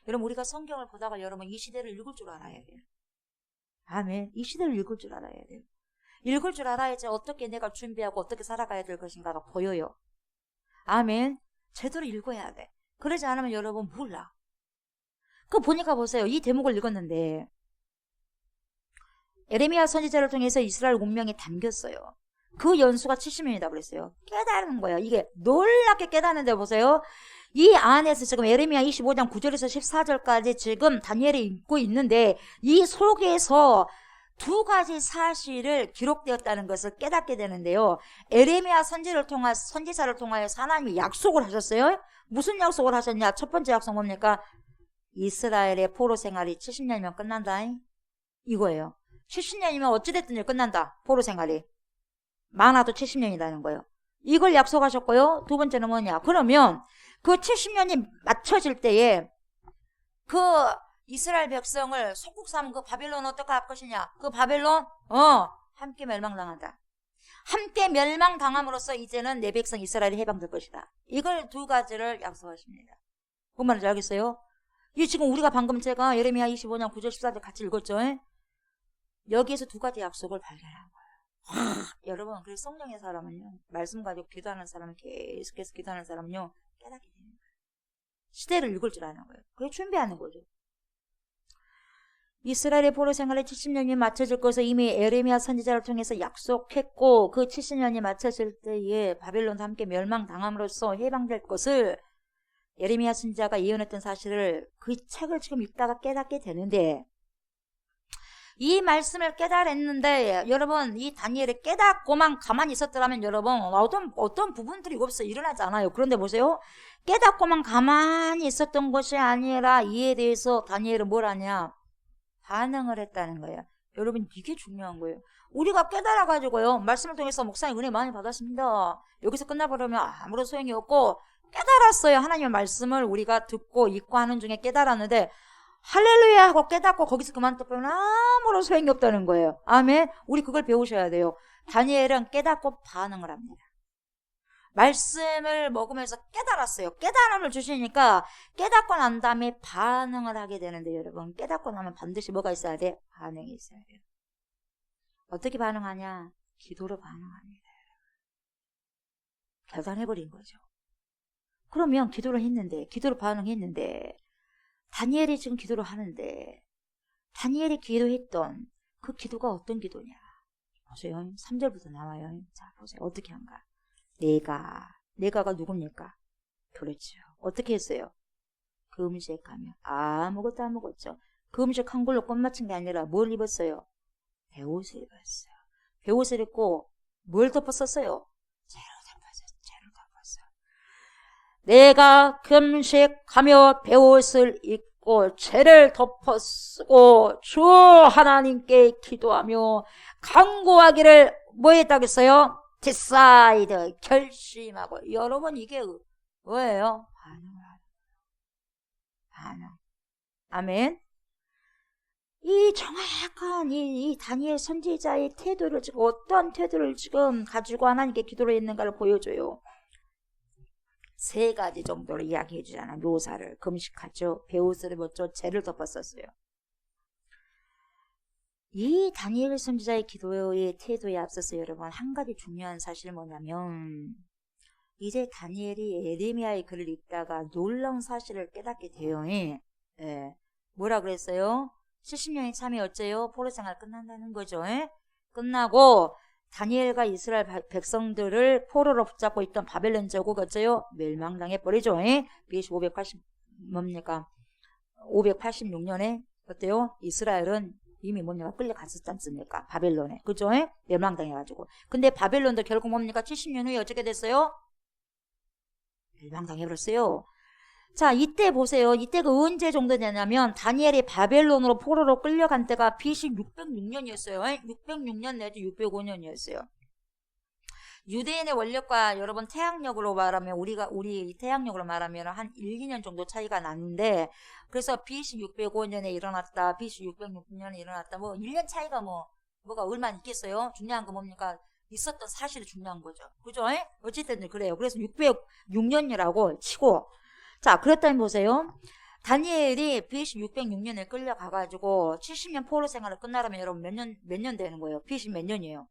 S2: 여러분 우리가 성경을 보다가 여러분 이 시대를 읽을 줄 알아야 돼요. 아멘. 이 시대를 읽을 줄 알아야 돼요. 읽을 줄 알아야지 어떻게 내가 준비하고 어떻게 살아가야 될 것인가가 보여요. 아멘. 제대로 읽어야 돼. 그러지 않으면 여러분 몰라. 그거 보니까 보세요. 이 대목을 읽었는데 에레미야 선지자를 통해서 이스라엘 운명이 담겼어요. 그 연수가 70년이다 그랬어요. 깨달은 거예요. 이게 놀랍게 깨닫는데 보세요. 이 안에서 지금 에레미야 25장 9절에서 14절까지 지금 다니엘이 읽고 있는데 이 속에서 두 가지 사실을 기록되었다는 것을 깨닫게 되는데요. 에레미야 선지자를 통하여서 하나님이 약속을 하셨어요. 무슨 약속을 하셨냐? 첫 번째 약속 뭡니까? 이스라엘의 포로 생활이 70년이면 끝난다. 이거예요. 70년이면 어찌됐든 일 끝난다. 포로 생활이. 많아도 70년이라는 거예요. 이걸 약속하셨고요. 두 번째는 뭐냐? 그러면 그 70년이 맞춰질 때에 그 이스라엘 백성을 속국 삼은 그 바벨론 어떻게 할 것이냐? 그 바벨론 함께 멸망당한다. 함께 멸망당함으로써 이제는 내 백성 이스라엘이 해방될 것이다. 이걸 두 가지를 약속하십니다. 뭔 말인지 알겠어요? 이 지금 우리가 방금 제가 예레미야 25장 9절 14절 같이 읽었죠? 여기에서 두 가지 약속을 발견한 거예요. 여러분, 그래서 성령의 사람은요, 말씀 가지고 기도하는 사람은 계속해서 기도하는 사람은요, 깨닫게 되는 거예요. 시대를 읽을 줄 아는 거예요. 그게 준비하는 거죠. 이스라엘의 포로 생활의 70년이 맞춰질 것을 이미 에레미야 선지자를 통해서 약속했고 그 70년이 맞춰질 때에 바벨론과 함께 멸망당함으로써 해방될 것을 에레미야 선지자가 예언했던 사실을 그 책을 지금 읽다가 깨닫게 되는데 이 말씀을 깨달았는데 여러분 이 다니엘이 깨닫고만 가만히 있었더라면 여러분 어떤 부분들이 없어 일어나지 않아요. 그런데 보세요. 깨닫고만 가만히 있었던 것이 아니라 이에 대해서 다니엘은 뭘 하냐? 반응을 했다는 거예요. 여러분 이게 중요한 거예요. 우리가 깨달아가지고요. 말씀을 통해서 목사님 은혜 많이 받았습니다. 여기서 끝나버리면 아무런 소용이 없고 깨달았어요. 하나님의 말씀을 우리가 듣고 읽고 하는 중에 깨달았는데 할렐루야 하고 깨닫고 거기서 그만두면 아무런 소용이 없다는 거예요. 아멘. 우리 그걸 배우셔야 돼요. 다니엘은 깨닫고 반응을 합니다. 말씀을 먹으면서 깨달았어요. 깨달음을 주시니까 깨닫고 난 다음에 반응을 하게 되는데 여러분 깨닫고 나면 반드시 뭐가 있어야 돼? 반응이 있어야 돼요. 어떻게 반응하냐? 기도로 반응합니다. 결단해버린 거죠. 그러면 기도를 했는데 기도로 반응했는데 다니엘이 지금 기도를 하는데 다니엘이 기도했던 그 기도가 어떤 기도냐? 보세요. 3절부터 나와요. 자 보세요. 어떻게 한가? 내가가 누굽니까? 그렇죠. 어떻게 했어요? 그 음식 가면 아무것도 안 먹었죠. 그 음식 한 걸로 꽃 맞춘 게 아니라 뭘 입었어요? 베옷을 입었어요. 베옷을 입고 뭘 덮었었어요? 재를 덮었어요. 내가 금식하며 베옷을 입고 죄를 덮어 쓰고 주 하나님께 기도하며 간구하기를 뭐 했다겠어요? decide, 결심하고. 여러분 이게 뭐예요? 반응. 아멘. 이 정확한 이 다니엘 선지자의 태도를 지금 어떤 태도를 지금 가지고 하나님께 기도를 했는가를 보여줘요. 세 가지 정도로 이야기해 주잖아. 묘사를. 금식하죠. 베옷을 입었죠. 죄를 덮었었어요. 이 다니엘 선지자의 기도의 태도에 앞서서 여러분 한 가지 중요한 사실이 뭐냐면 이제 다니엘이 에레미야의 글을 읽다가 놀라운 사실을 깨닫게 돼요. 뭐라 그랬어요? 70년이 참이 어째요? 포로 생활 끝난다는 거죠. 끝나고 다니엘과 이스라엘 백성들을 포로로 붙잡고 있던 바벨론 제국 어째요? 멸망당해 버리죠. BC 586년에 어때요? 이스라엘은 이미 뭡니까? 끌려갔었지 않습니까? 바벨론에. 그죠? 멸망당해가지고. 근데 바벨론도 결국 뭡니까? 70년 후에 어떻게 됐어요? 멸망당해버렸어요. 자, 이때 보세요. 이때가 언제 정도 되냐면 다니엘이 바벨론으로 포로로 끌려간 때가 BC 606년이었어요. 606년 내지 605년이었어요. 유대인의 원력과 여러분 태양력으로 말하면 우리 태양력으로 말하면 한 1, 2년 정도 차이가 나는데, 그래서 BC 605년에 일어났다, BC 606년에 일어났다, 뭐 1년 차이가 뭐가 얼마 있겠어요? 중요한 거 뭡니까? 있었던 사실이 중요한 거죠. 그죠? 어쨌든 그래요. 그래서 606년이라고 치고, 자, 그렇다면 보세요. 다니엘이 BC 606년에 끌려가가지고 70년 포로 생활을 끝나려면 여러분 몇 년 되는 거예요? BC 몇 년이에요?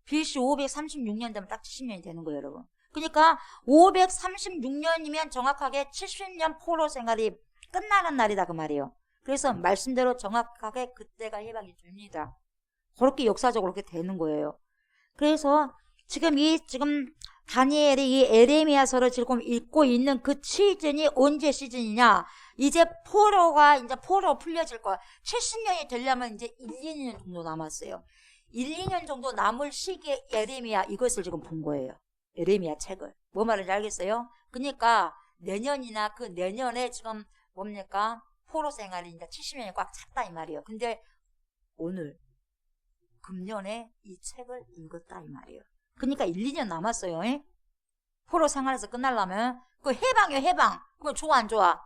S2: BC 536년 되면 딱 70년이 되는 거예요, 여러분. 그러니까 536년이면 정확하게 70년 포로 생활이 끝나는 날이다 그 말이에요. 그래서 말씀대로 정확하게 그때가 해방이 됩니다. 그렇게 역사적으로 그렇게 되는 거예요. 그래서 지금 다니엘이 이 에레미야서를 지금 읽고 있는 그 시즌이 언제 시즌이냐? 이제 포로 풀려질 거야. 70년이 되려면 이제 1, 2년 정도 남았어요. 1, 2년 정도 남을 시기에 에레미야 이것을 지금 본 거예요. 에레미야 책을. 뭐 말인지 알겠어요? 그러니까 내년이나 그 내년에 지금 뭡니까? 포로 생활이 이제 70년이 꽉 찼다 이 말이에요. 근데 오늘 금년에 이 책을 읽었다 이 말이에요. 그러니까 1, 2년 남았어요. 포로 생활에서 끝나려면 그 해방이에요. 해방. 그거 좋아 안 좋아?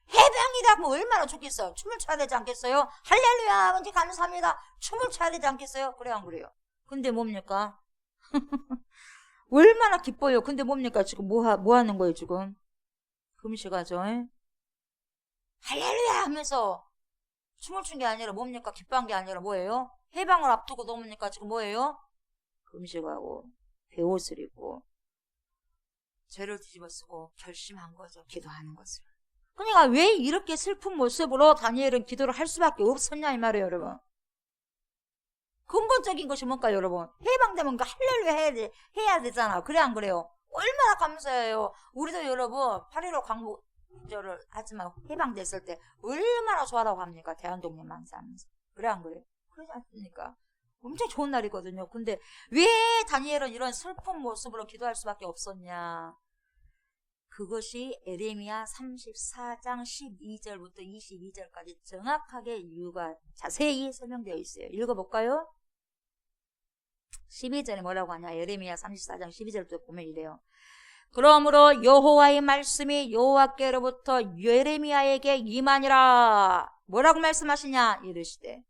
S2: 해방이라고 얼마나 좋겠어요. 춤을 춰야 되지 않겠어요? 할렐루야 언제 감사합니다. 춤을 춰야 되지 않겠어요? 그래 안 그래요? 근데 뭡니까? 얼마나 기뻐요. 근데 뭡니까? 지금 뭐 하는 거예요 지금? 금식하죠. 할렐루야 하면서 춤을 춘 게 아니라 뭡니까? 기뻐한 게 아니라 뭐예요? 해방을 앞두고 뭡니까? 지금 뭐예요? 금식하고 베옷을 입고 죄를 뒤집어쓰고 결심한 거죠. 기도하는 것을. 그러니까 왜 이렇게 슬픈 모습으로 다니엘은 기도를 할 수밖에 없었냐 이 말이에요, 여러분. 근본적인 것이 뭘까요, 여러분? 해방되면 그 할렐루야 해야 되잖아. 그래 안 그래요? 얼마나 감사해요. 우리도 여러분 8.15 광복절을 하지만 해방됐을 때 얼마나 좋아라고 합니까? 대한독립 만세하면서. 그래 안 그래요? 그러지 않습니까? 엄청 좋은 날이거든요. 근데 왜 다니엘은 이런 슬픈 모습으로 기도할 수밖에 없었냐? 그것이 에레미야 34장 12절부터 22절까지 정확하게 이유가 자세히 설명되어 있어요. 읽어볼까요? 12절에 뭐라고 하냐? 에레미야 34장 12절부터 보면 이래요. 그러므로 여호와의 말씀이 여호와께로부터 예레미야에게 임하니라. 뭐라고 말씀하시냐? 이르시되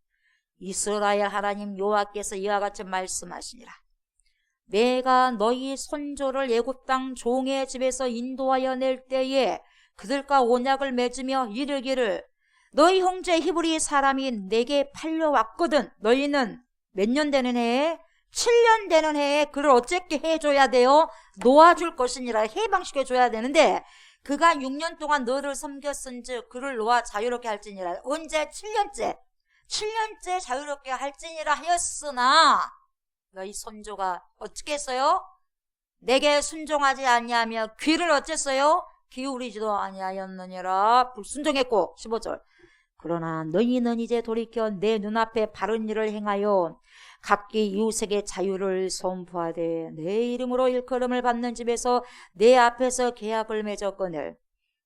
S2: 이스라엘 하나님 여호와께서 이와 같이 말씀하시니라. 내가 너희 손조를 애굽 땅 종의 집에서 인도하여 낼 때에 그들과 언약을 맺으며 이르기를 너희 형제 히브리 사람이 내게 팔려왔거든. 너희는 몇 년 되는 해에 7년 되는 해에 그를 어떻게 해줘야 돼요? 놓아줄 것이니라. 해방시켜줘야 되는데 그가 6년 동안 너를 섬겼은즉 그를 놓아 자유롭게 할지니라. 언제? 7년째 자유롭게 할지니라 하였으나 너희 손조가 어떻게 했어요? 내게 순종하지 아니하며 귀를 어쨌어요? 기울이지도 아니하였느니라. 불순종했고 15절 그러나 너희는 이제 돌이켜 내 눈앞에 바른 일을 행하여 각기 이웃에게 자유를 선포하되 내 이름으로 일컬음을 받는 집에서 내 앞에서 계약을 맺었거늘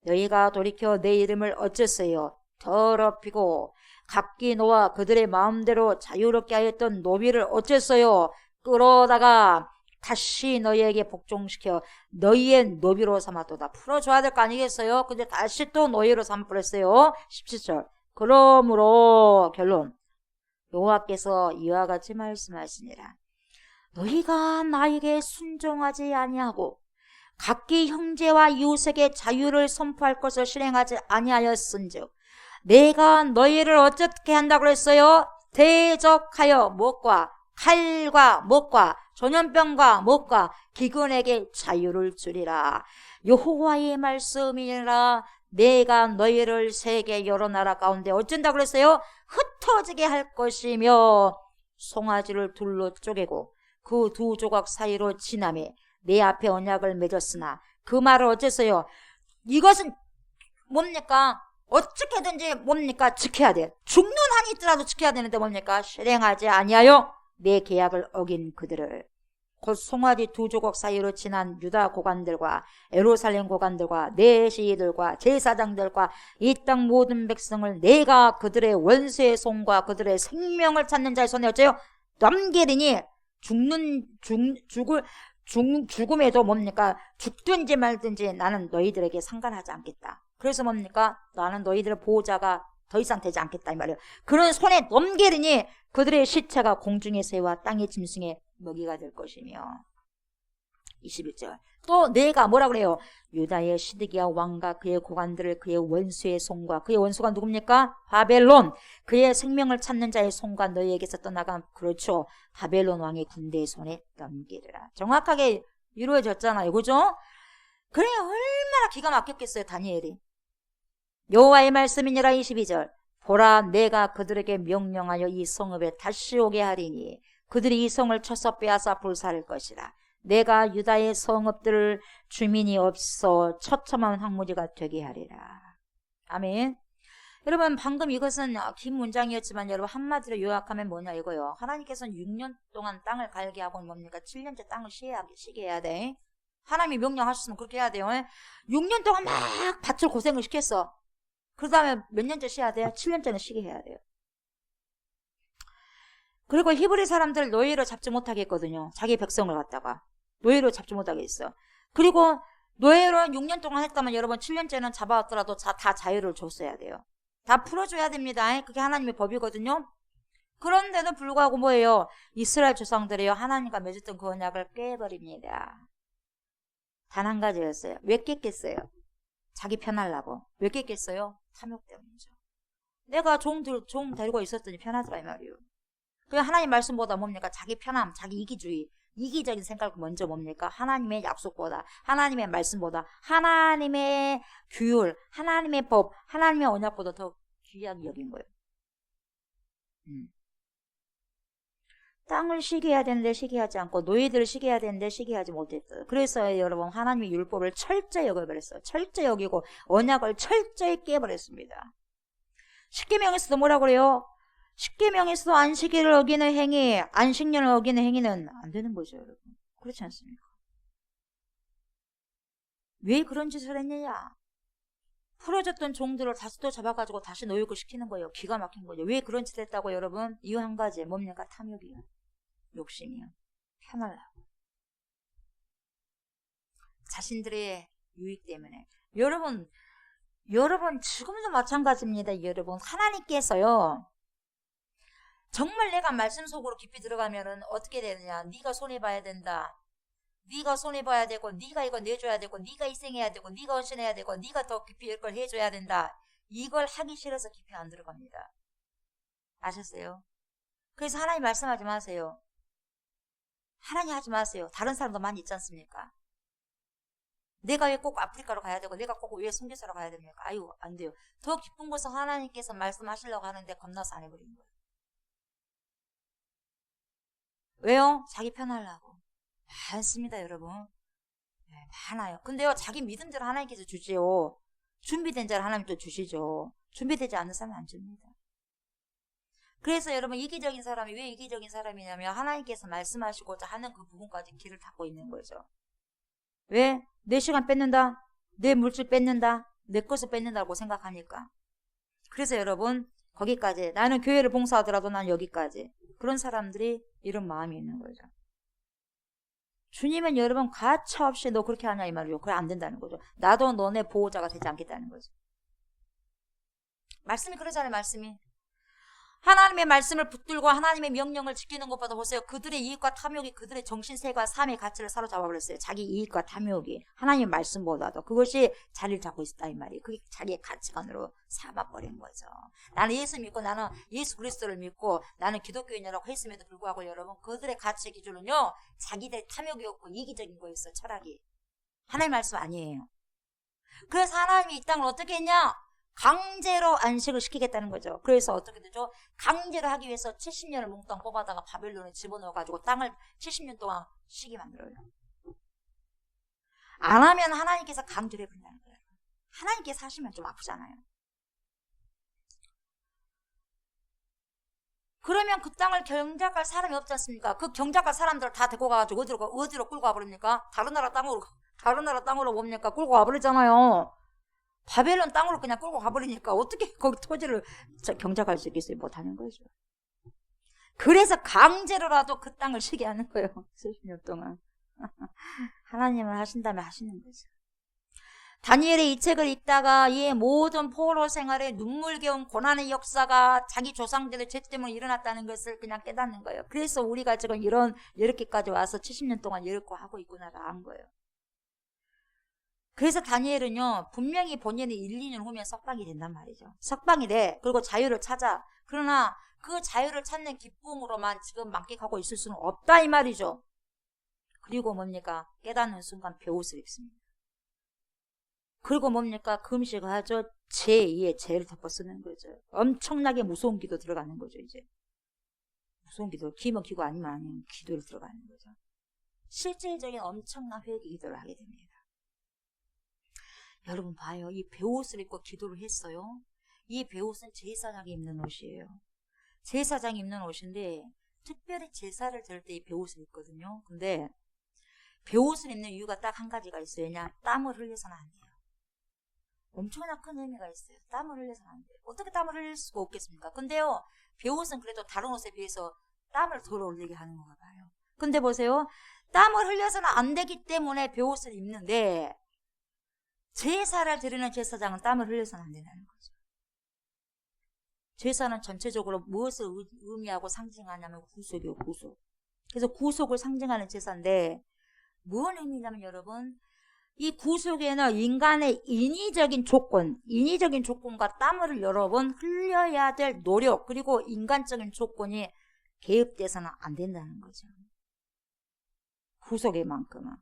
S2: 너희가 돌이켜 내 이름을 어쨌어요? 더럽히고 각기 너와 그들의 마음대로 자유롭게 하였던 노비를 어쨌어요? 끌어다가 다시 너희에게 복종시켜 너희의 노비로 삼았도다. 풀어줘야 될 거 아니겠어요? 근데 다시 또 노예로 삼아버렸어요. 17절 그러므로 결론 여호와께서 이와 같이 말씀하시니라. 너희가 나에게 순종하지 아니하고 각기 형제와 이웃에게 자유를 선포할 것을 실행하지 아니하였은즉 내가 너희를 어떻게 한다고 했어요? 대적하여 못과 칼과 못과 전염병과 못과 기근에게 자유를 주리라. 여호와의 말씀이니라. 내가 너희를 세계 여러 나라 가운데 어쩐다고 그랬어요? 흩어지게 할 것이며 송아지를 둘로 쪼개고 그 두 조각 사이로 지나매 내 앞에 언약을 맺었으나 그 말을 어쨌어요? 이것은 뭡니까? 어떻게든지 뭡니까? 지켜야 돼. 죽는 한이 있더라도 지켜야 되는데 뭡니까? 실행하지 아니하여 내 계약을 어긴 그들을 곧 송아지 두 조각 사이로 지난 유다 고관들과 예루살렘 고관들과 내 시들과 제사장들과 이 땅 모든 백성을 내가 그들의 원수의 손과 그들의 생명을 찾는 자의 손에 어째요? 넘기리니 죽음에도 뭡니까? 죽든지 말든지 나는 너희들에게 상관하지 않겠다. 그래서 뭡니까? 나는 너희들의 보호자가 더 이상 되지 않겠다 이 말이에요. 그런 손에 넘기리니 그들의 시체가 공중의 새와 땅의 짐승의 먹이가 될 것이며. 21절 또 내가 뭐라 그래요? 유다의 시드기야 왕과 그의 고관들을 그의 원수의 손과, 그의 원수가 누굽니까? 바벨론. 그의 생명을 찾는 자의 손과 너희에게서 떠나간, 그렇죠, 바벨론 왕의 군대의 손에 넘기리라. 정확하게 이루어졌잖아요, 그죠? 그래 얼마나 기가 막혔겠어요 다니엘이. 여호와의 말씀이니라. 22절 보라 내가 그들에게 명령하여 이 성읍에 다시 오게 하리니 그들이 이 성을 쳐서 빼앗아 불살을 것이라. 내가 유다의 성읍들을 주민이 없어 처참한 황무지가 되게 하리라. 아멘. 여러분 방금 이것은 긴 문장이었지만 여러분 한마디로 요약하면 뭐냐 이거요. 하나님께서는 6년 동안 땅을 갈게 하고 뭡니까? 7년째 땅을 쉬게 해야 돼. 하나님이 명령하셨으면 그렇게 해야 돼요. 6년 동안 막 밭을 고생을 시켰어. 그 다음에 몇 년째 쉬어야 돼요? 7년째는 쉬게 해야 돼요. 그리고 히브리 사람들 노예로 잡지 못하게 했거든요. 자기 백성을 갖다가 노예로 잡지 못하게 했어. 그리고 노예로 6년 동안 했다면 여러분 7년째는 잡아왔더라도 다 자유를 줬어야 돼요. 다 풀어줘야 됩니다. 그게 하나님의 법이거든요. 그런데도 불구하고 뭐예요? 이스라엘 조상들이요 하나님과 맺었던 그 언약을 깨버립니다. 단 한 가지였어요. 왜 깼겠어요? 자기 편하려고. 왜 깼겠어요? 탐욕 때문이죠. 내가 종 데리고 있었더니 편하더라 이 말이에요. 그 하나님 말씀보다 뭡니까? 자기 편함, 자기 이기주의, 이기적인 생각을 먼저 뭡니까? 하나님의 약속보다, 하나님의 말씀보다, 하나님의 규율, 하나님의 법, 하나님의 언약보다 더 귀하게 여긴 거예요. 땅을 쉬게 해야 되는데 쉬게 하지 않고 노예들을 쉬게 해야 되는데 쉬게 하지 못했어요. 그래서 여러분 하나님의 율법을 철저히 여겨버렸어요. 철저히 여기고 언약을 철저히 깨버렸습니다. 십계명에서도 뭐라고 그래요? 십계명에서도 안식일을 어기는 행위, 안식년을 어기는 행위는 안 되는 거죠, 여러분. 그렇지 않습니까? 왜 그런 짓을 했느냐? 풀어졌던 종들을 다시 또 잡아가지고 다시 노역을 시키는 거예요. 기가 막힌 거죠. 왜 그런 짓을 했다고 여러분? 이유 한 가지, 뭡니까? 탐욕이요. 욕심이요. 편하려고. 자신들의 유익 때문에. 여러분 지금도 마찬가지입니다. 여러분 하나님께서요. 정말 내가 말씀 속으로 깊이 들어가면은 어떻게 되느냐? 네가 손해 봐야 된다. 네가 손해 봐야 되고, 네가 이거 내줘야 되고, 네가 희생해야 되고, 네가 헌신해야 되고, 네가 더 깊이 이걸 해줘야 된다. 이걸 하기 싫어서 깊이 안 들어갑니다. 아셨어요? 그래서 하나님 말씀하지 마세요. 하나님 하지 마세요. 다른 사람도 많이 있지 않습니까? 내가 왜 꼭 아프리카로 가야 되고, 내가 꼭 왜 선교사로 가야 됩니까? 아유, 안 돼요. 더 깊은 곳을 하나님께서 말씀하시려고 하는데 겁나서 안 해버리는 거예요. 왜요? 자기 편하려고. 많습니다, 여러분. 네, 많아요. 근데요, 자기 믿음대로 하나님께서 주지요. 준비된 자를 하나님 또 주시죠. 준비되지 않는 사람은 안 줍니다. 그래서 여러분, 이기적인 사람이 왜 이기적인 사람이냐면 하나님께서 말씀하시고자 하는 그 부분까지 길을 닫고 있는 거죠. 왜? 내 시간 뺏는다? 내 물질 뺏는다? 내 것을 뺏는다고 생각하니까. 그래서 여러분, 거기까지. 나는 교회를 봉사하더라도 난 여기까지. 그런 사람들이 이런 마음이 있는 거죠. 주님은 여러분 가차없이 너 그렇게 하냐 이 말이죠. 그래 안 된다는 거죠. 나도 너네 보호자가 되지 않겠다는 거죠. 말씀이 그러잖아요. 말씀이. 하나님의 말씀을 붙들고 하나님의 명령을 지키는 것보다 보세요. 그들의 이익과 탐욕이 그들의 정신세과 삶의 가치를 사로잡아버렸어요. 자기 이익과 탐욕이 하나님의 말씀보다도 그것이 자리를 잡고 있었다 이 말이에요. 그게 자기의 가치관으로 삼아버린 거죠. 나는 예수 믿고 나는 예수 그리스도를 믿고 나는 기독교인이라고 했음에도 불구하고 여러분 그들의 가치 기준은요. 자기들의 탐욕이었고 이기적인 거였어요. 철학이. 하나님의 말씀 아니에요. 그래서 하나님이 이 땅을 어떻게 했냐? 강제로 안식을 시키겠다는 거죠. 그래서 어떻게 되죠? 강제로 하기 위해서 70년을 몽땅 뽑아다가 바벨론에 집어넣어가지고 땅을 70년 동안 쉬게 만들어요. 안 하면 하나님께서 강제로 해버린다는 거예요. 하나님께서 하시면 좀 아프잖아요.
S3: 그러면 그 땅을 경작할 사람이 없지 않습니까? 그 경작할 사람들을 다 데리고 가가지고 어디로 끌고 와버립니까? 다른 나라 땅으로 뭡니까? 끌고 와버리잖아요. 바벨론 땅으로 그냥 끌고 가버리니까 어떻게 거기 토지를 경작할 수 있겠어요? 못하는 거죠. 그래서 강제로라도 그 땅을 쉬게 하는 거예요. 수십 년 동안. 하나님은 하신다면 하시는 거죠. 다니엘의 이 책을 읽다가 이 모든 포로 생활의 눈물겨운 고난의 역사가 자기 조상들의 죄 때문에 일어났다는 것을 그냥 깨닫는 거예요. 그래서 우리가 지금 이렇게까지 와서 70년 동안 이렇게 하고 있구나를 안 거예요. 그래서 다니엘은요, 분명히 본인이 1, 2년 후면 석방이 된단 말이죠. 석방이 돼. 그리고 자유를 찾아. 그러나 그 자유를 찾는 기쁨으로만 지금 만끽하고 있을 수는 없다 이 말이죠. 그리고 뭡니까? 깨닫는 순간 베옷을 입습니다. 그리고 뭡니까? 금식을 하죠. 제2의 죄를 덮어 쓰는 거죠. 엄청나게 무서운 기도 들어가는 거죠, 이제. 무서운 기도. 기면 기고 아니면 기도를 들어가는 거죠. 실질적인 엄청난 회개 기도를 하게 됩니다. 여러분 봐요. 이 베옷을 입고 기도를 했어요. 이 베옷은 제사장이 입는 옷이에요. 제사장이 입는 옷인데 특별히 제사를 드릴 때 이 베옷을 입거든요. 근데 베옷을 입는 이유가 딱 한 가지가 있어요. 그냥 땀을 흘려서는 안 돼요. 엄청난 큰 의미가 있어요. 땀을 흘려서는 안 돼요. 어떻게 땀을 흘릴 수가 없겠습니까? 근데요, 베옷은 그래도 다른 옷에 비해서 땀을 덜 흘리게 하는 건가 봐요. 근데 보세요. 땀을 흘려서는 안 되기 때문에 베옷을 입는데 제사를 드리는 제사장은 땀을 흘려서는 안 된다는 거죠. 제사는 전체적으로 무엇을 의미하고 상징하냐면 구속이요, 구속. 그래서 구속을 상징하는 제사인데 무슨 의미냐면 여러분, 이 구속에는 인간의 인위적인 조건과 땀을 여러분 흘려야 될 노력, 그리고 인간적인 조건이 개입돼서는 안 된다는 거죠. 구속의 만큼은.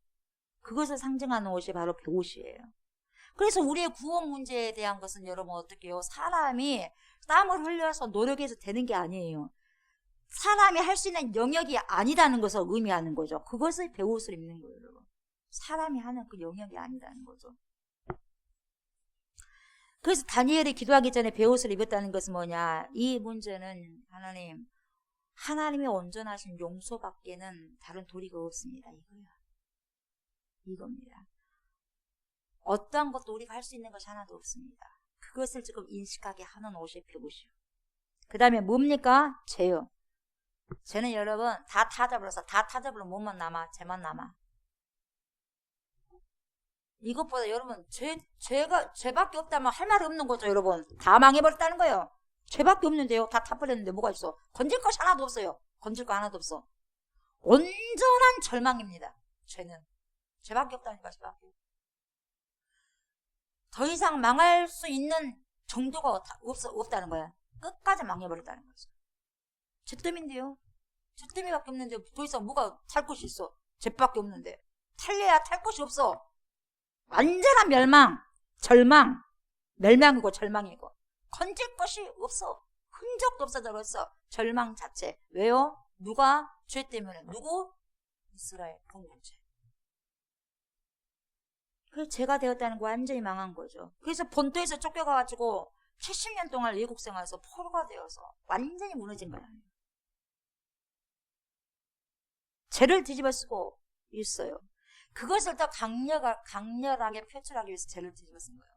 S3: 그것을 상징하는 옷이 바로 베옷이에요. 그래서 우리의 구원 문제에 대한 것은 여러분 어떻게 해요? 사람이 땀을 흘려서 노력해서 되는 게 아니에요. 사람이 할 수 있는 영역이 아니라는 것을 의미하는 거죠. 그것을 베옷을 입는 거예요, 여러분. 사람이 하는 그 영역이 아니라는 거죠. 그래서 다니엘이 기도하기 전에 베옷을 입었다는 것은 뭐냐? 이 문제는 하나님의 온전하신 용서밖에는 다른 도리가 없습니다. 이겁니다. 어떠한 것도 우리가 할 수 있는 것이 하나도 없습니다. 그것을 지금 인식하게 하는 옷이 베옷이요. 그 다음에 뭡니까? 죄요. 죄는 여러분 다 타잡으면 뭐만 남아? 죄만 남아. 이것보다 여러분 죄밖에 없다면 할 말이 없는 거죠. 여러분 다 망해버렸다는 거예요. 죄밖에 없는데요. 다 타버렸는데 뭐가 있어? 건질 것이 하나도 없어요. 건질 거 하나도 없어. 온전한 절망입니다. 죄는 죄밖에 없다니까. 죄밖에. 더 이상 망할 수 있는 정도가 없다는 거야. 끝까지 망해버렸다는 거죠. 죄 때문인데요. 죄 때문에밖에 없는데 더 이상 뭐가 탈 것이 있어. 죄밖에 없는데 탈래야 탈 것이 없어. 완전한 멸망, 절망, 멸망이고 절망이고 건질 것이 없어. 흔적도 없어져버렸어. 절망 자체. 왜요? 누가? 죄 때문에. 누구? 이스라엘 공동체. 그래서 죄가 되었다는 거 완전히 망한 거죠. 그래서 본토에서 쫓겨가가지고 70년 동안 외국 생활에서 포로가 되어서 완전히 무너진 거예요. 죄를 뒤집어 쓰고 있어요. 그것을 더 강렬하게 표출하기 위해서 죄를 뒤집어 쓴 거예요.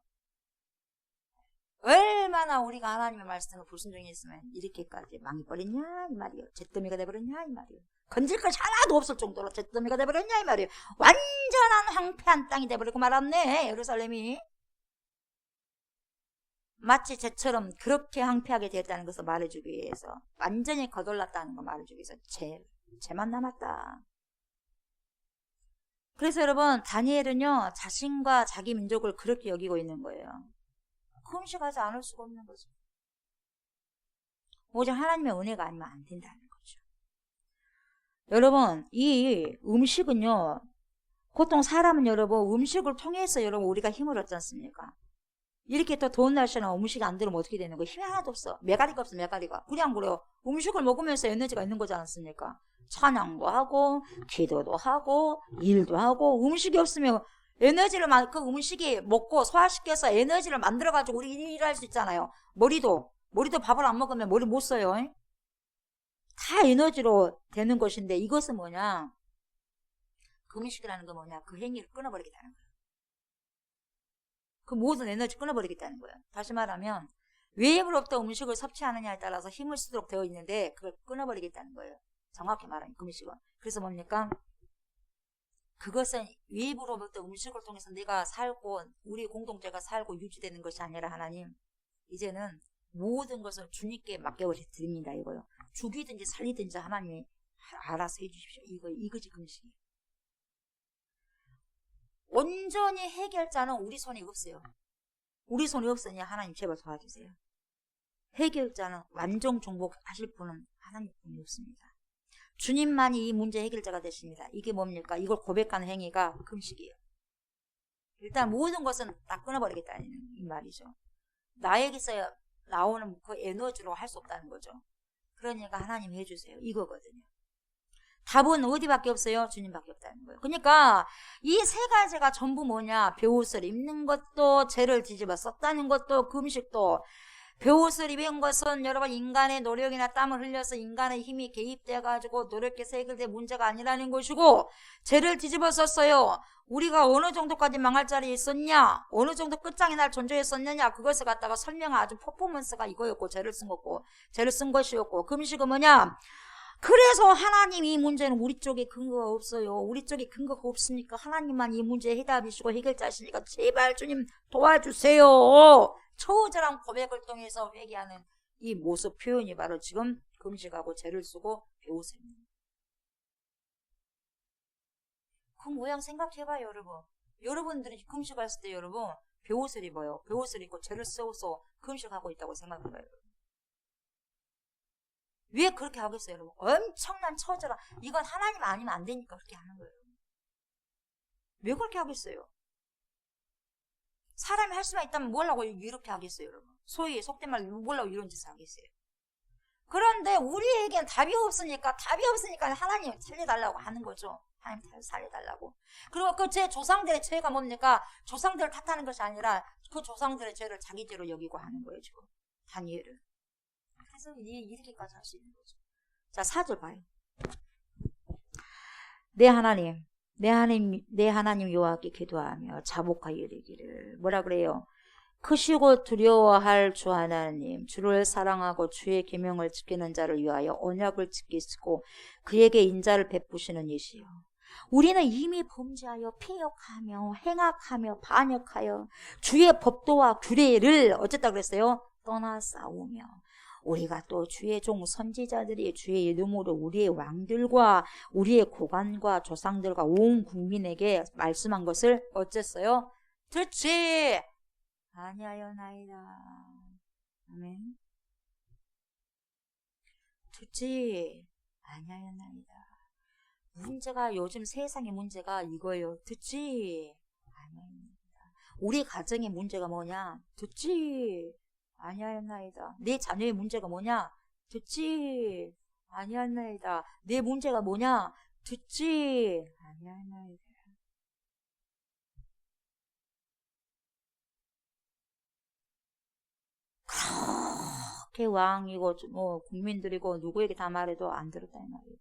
S3: 얼마나 우리가 하나님의 말씀을 불순종이 있으면 이렇게까지 망해버렸냐 이 말이에요. 잿더미가 돼버렸냐 이 말이에요. 건질 것이 하나도 없을 정도로 잿더미가 돼버렸냐 이 말이에요. 완전한 황폐한 땅이 돼버리고 말았네. 예루살렘이 마치 쟤처럼 그렇게 황폐하게 되었다는 것을 말해주기 위해서, 완전히 거덜났다는 걸 말해주기 위해서 죄만 남았다. 그래서 여러분 다니엘은요 자신과 자기 민족을 그렇게 여기고 있는 거예요. 금식하지 않을 수가 없는 거죠. 오직 하나님의 은혜가 아니면 안 된다는 거죠. 여러분 이 음식은요, 보통 사람은 여러분 음식을 통해서 여러분 우리가 힘을 얻지 않습니까? 이렇게 또 더운 날씨나 음식이 안 들으면 어떻게 되는 거예요? 힘이 하나도 없어. 메가리가 없어. 메가리가. 그냥 그래요. 음식을 먹으면서 에너지가 있는 거지 않습니까? 찬양도 하고 기도도 하고 일도 하고. 음식이 없으면 에너지를 그 음식이 먹고 소화시켜서 에너지를 만들어가지고 우리 일할 수 있잖아요. 머리도 밥을 안 먹으면 머리 못 써요. 다 에너지로 되는 것인데 이것은 뭐냐? 금식이라는 건 뭐냐? 그 행위를 끊어버리겠다는 거예요. 그 모든 에너지 끊어버리겠다는 거예요. 다시 말하면 왜로부터 음식을 섭취하느냐에 따라서 힘을 쓰도록 되어 있는데 그걸 끊어버리겠다는 거예요. 정확히 말하면 금식은. 그래서 뭡니까? 그것은 외부로부터 음식을 통해서 내가 살고 우리 공동체가 살고 유지되는 것이 아니라 하나님 이제는 모든 것을 주님께 맡겨드립니다 이거요. 죽이든지 살리든지 하나님이 알아서 해주십시오. 이거지 금식이. 온전히 해결자는 우리 손에 없어요. 우리 손에 없으니 하나님 제발 도와주세요. 해결자는 완전 정복하실 분은 하나님뿐이 없습니다. 주님만이 이 문제 해결자가 되십니다. 이게 뭡니까? 이걸 고백하는 행위가 금식이에요. 일단 모든 것은 다 끊어버리겠다는 이 말이죠. 나에게서 나오는 그 에너지로 할 수 없다는 거죠. 그러니까 하나님 해주세요. 이거거든요. 답은 어디밖에 없어요? 주님밖에 없다는 거예요. 그러니까 이 세 가지가 전부 뭐냐? 배옷을 입는 것도 죄를 뒤집어 썼다는 것도 금식도 배옷을 입은 것은 여러분 인간의 노력이나 땀을 흘려서 인간의 힘이 개입돼가지고 노력해서 해결될 문제가 아니라는 것이고 죄를 뒤집어 썼어요. 우리가 어느 정도까지 망할 자리에 있었냐? 어느 정도 끝장이 날 존재했었느냐? 그것을 갖다가 설명한 아주 퍼포먼스가 이거였고 죄를 쓴 것이었고 금식은 뭐냐? 그래서 하나님 이 문제는 우리 쪽에 근거가 없어요. 우리 쪽에 근거가 없으니까 하나님만 이 문제의 해답이시고 해결자시니까 제발 주님 도와주세요. 처절한 고백을 통해서 회개하는 이 모습 표현이 바로 지금 금식하고 죄를 쓰고 배옷을 입는 거예요. 그 모양 생각해봐요 여러분. 여러분들이 금식했을 때 여러분 배옷을 입어요. 배옷을 입고 죄를 쓰고서 금식하고 있다고 생각해봐요. 왜 그렇게 하겠어요 여러분? 엄청난 처절한 이건 하나님 아니면 안 되니까 그렇게 하는 거예요. 왜 그렇게 하겠어요? 사람이 할 수만 있다면 뭐라고 이렇게 하겠어요 여러분? 소위 속된 말로 뭐라고 이런 짓을 하겠어요? 그런데 우리에겐 답이 없으니까 하나님 살려달라고 하는 거죠. 하나님 살려달라고. 그리고 그 제 조상들의 죄가 뭡니까? 조상들을 탓하는 것이 아니라 그 조상들의 죄를 자기 죄로 여기고 하는 거예요 지금. 다니엘을. 그래서 이렇게까지 할 수 있는 거죠. 자 4절 봐요. 내 하나님 여호와께 기도하며 자복하여 이르기를 뭐라 그래요? 크시고 두려워할 주 하나님 주를 사랑하고 주의 계명을 지키는 자를 위하여 언약을 지키시고 그에게 인자를 베푸시는 이시여. 우리는 이미 범죄하여 패역하며 행악하며 반역하여 주의 법도와 규례를 어쨌다 그랬어요? 떠나 싸우며 우리가 또 주의 종 선지자들이 주의 이름으로 우리의 왕들과 우리의 고관과 조상들과 온 국민에게 말씀한 것을 어쨌어요? 듣지 아니하였나이다. 아멘. 듣지 아니하였나이다. 문제가 요즘 세상의 문제가 이거예요. 듣지 아니하였나이다. 우리 가정의 문제가 뭐냐? 듣지 아니하였나이다. 내 자녀의 문제가 뭐냐? 듣지 아니하였나이다. 내 문제가 뭐냐? 듣지 아니하였나이다. 그렇게 왕이고 뭐 국민들이고 누구에게 다 말해도 안 들었다 이 말이에요.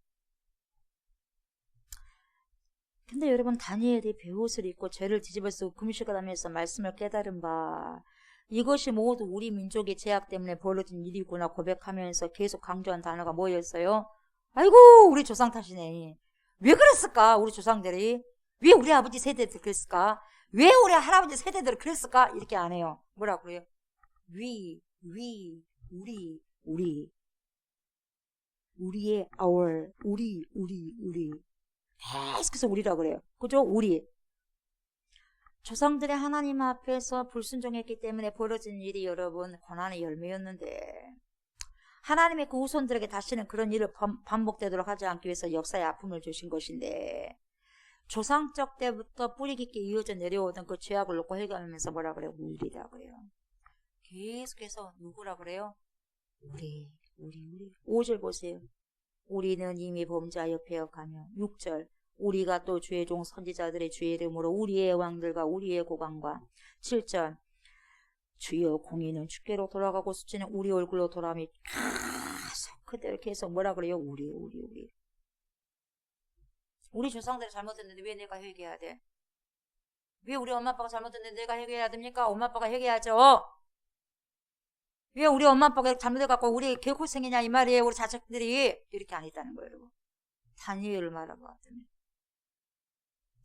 S3: 근데 여러분 다니엘이 배옷을 입고 죄를 뒤집어 쓰고 금식을 하면서 말씀을 깨달은 바 이것이 모두 우리 민족의 죄악 때문에 벌어진 일이구나 고백하면서 계속 강조한 단어가 뭐였어요? 아이고 우리 조상 탓이네. 왜 그랬을까 우리 조상들이? 왜 우리 아버지 세대들 그랬을까? 왜 우리 할아버지 세대들 그랬을까? 이렇게 안 해요. 뭐라고 그래요? 우리 우리의 our 우리 계속해서 우리라고 그래요. 그죠? 우리 조상들의 하나님 앞에서 불순종했기 때문에 벌어진 일이 여러분 고난의 열매였는데 하나님의 그 후손들에게 다시는 그런 일을 반복되도록 하지 않기 위해서 역사의 아픔을 주신 것인데 조상적 때부터 뿌리 깊게 이어져 내려오던 그 죄악을 놓고 해결하면서 뭐라 그래요? 우리라 그래요. 계속해서 누구라 그래요? 우리 5절 보세요. 우리는 이미 범죄하여 패역하며 6절 우리가 또 주의 종 선지자들의 주의 이름으로 우리의 왕들과 우리의 고관과 7절 주여 공의는 주께로 돌아가고 수치는 우리 얼굴로 돌아오며 그대로 계속 뭐라 그래요? 우리. 우리 조상들이 잘못했는데 왜 내가 회개해야 돼? 왜 우리 엄마 아빠가 잘못했는데 내가 회개해야 됩니까? 엄마 아빠가 회개하죠. 왜 우리 엄마 아빠가 잘못해갖고 우리 개고생이냐 이 말이에요. 우리 자식들이 이렇게 안 했다는 거예요, 여러분. 다니엘을 말아봤더니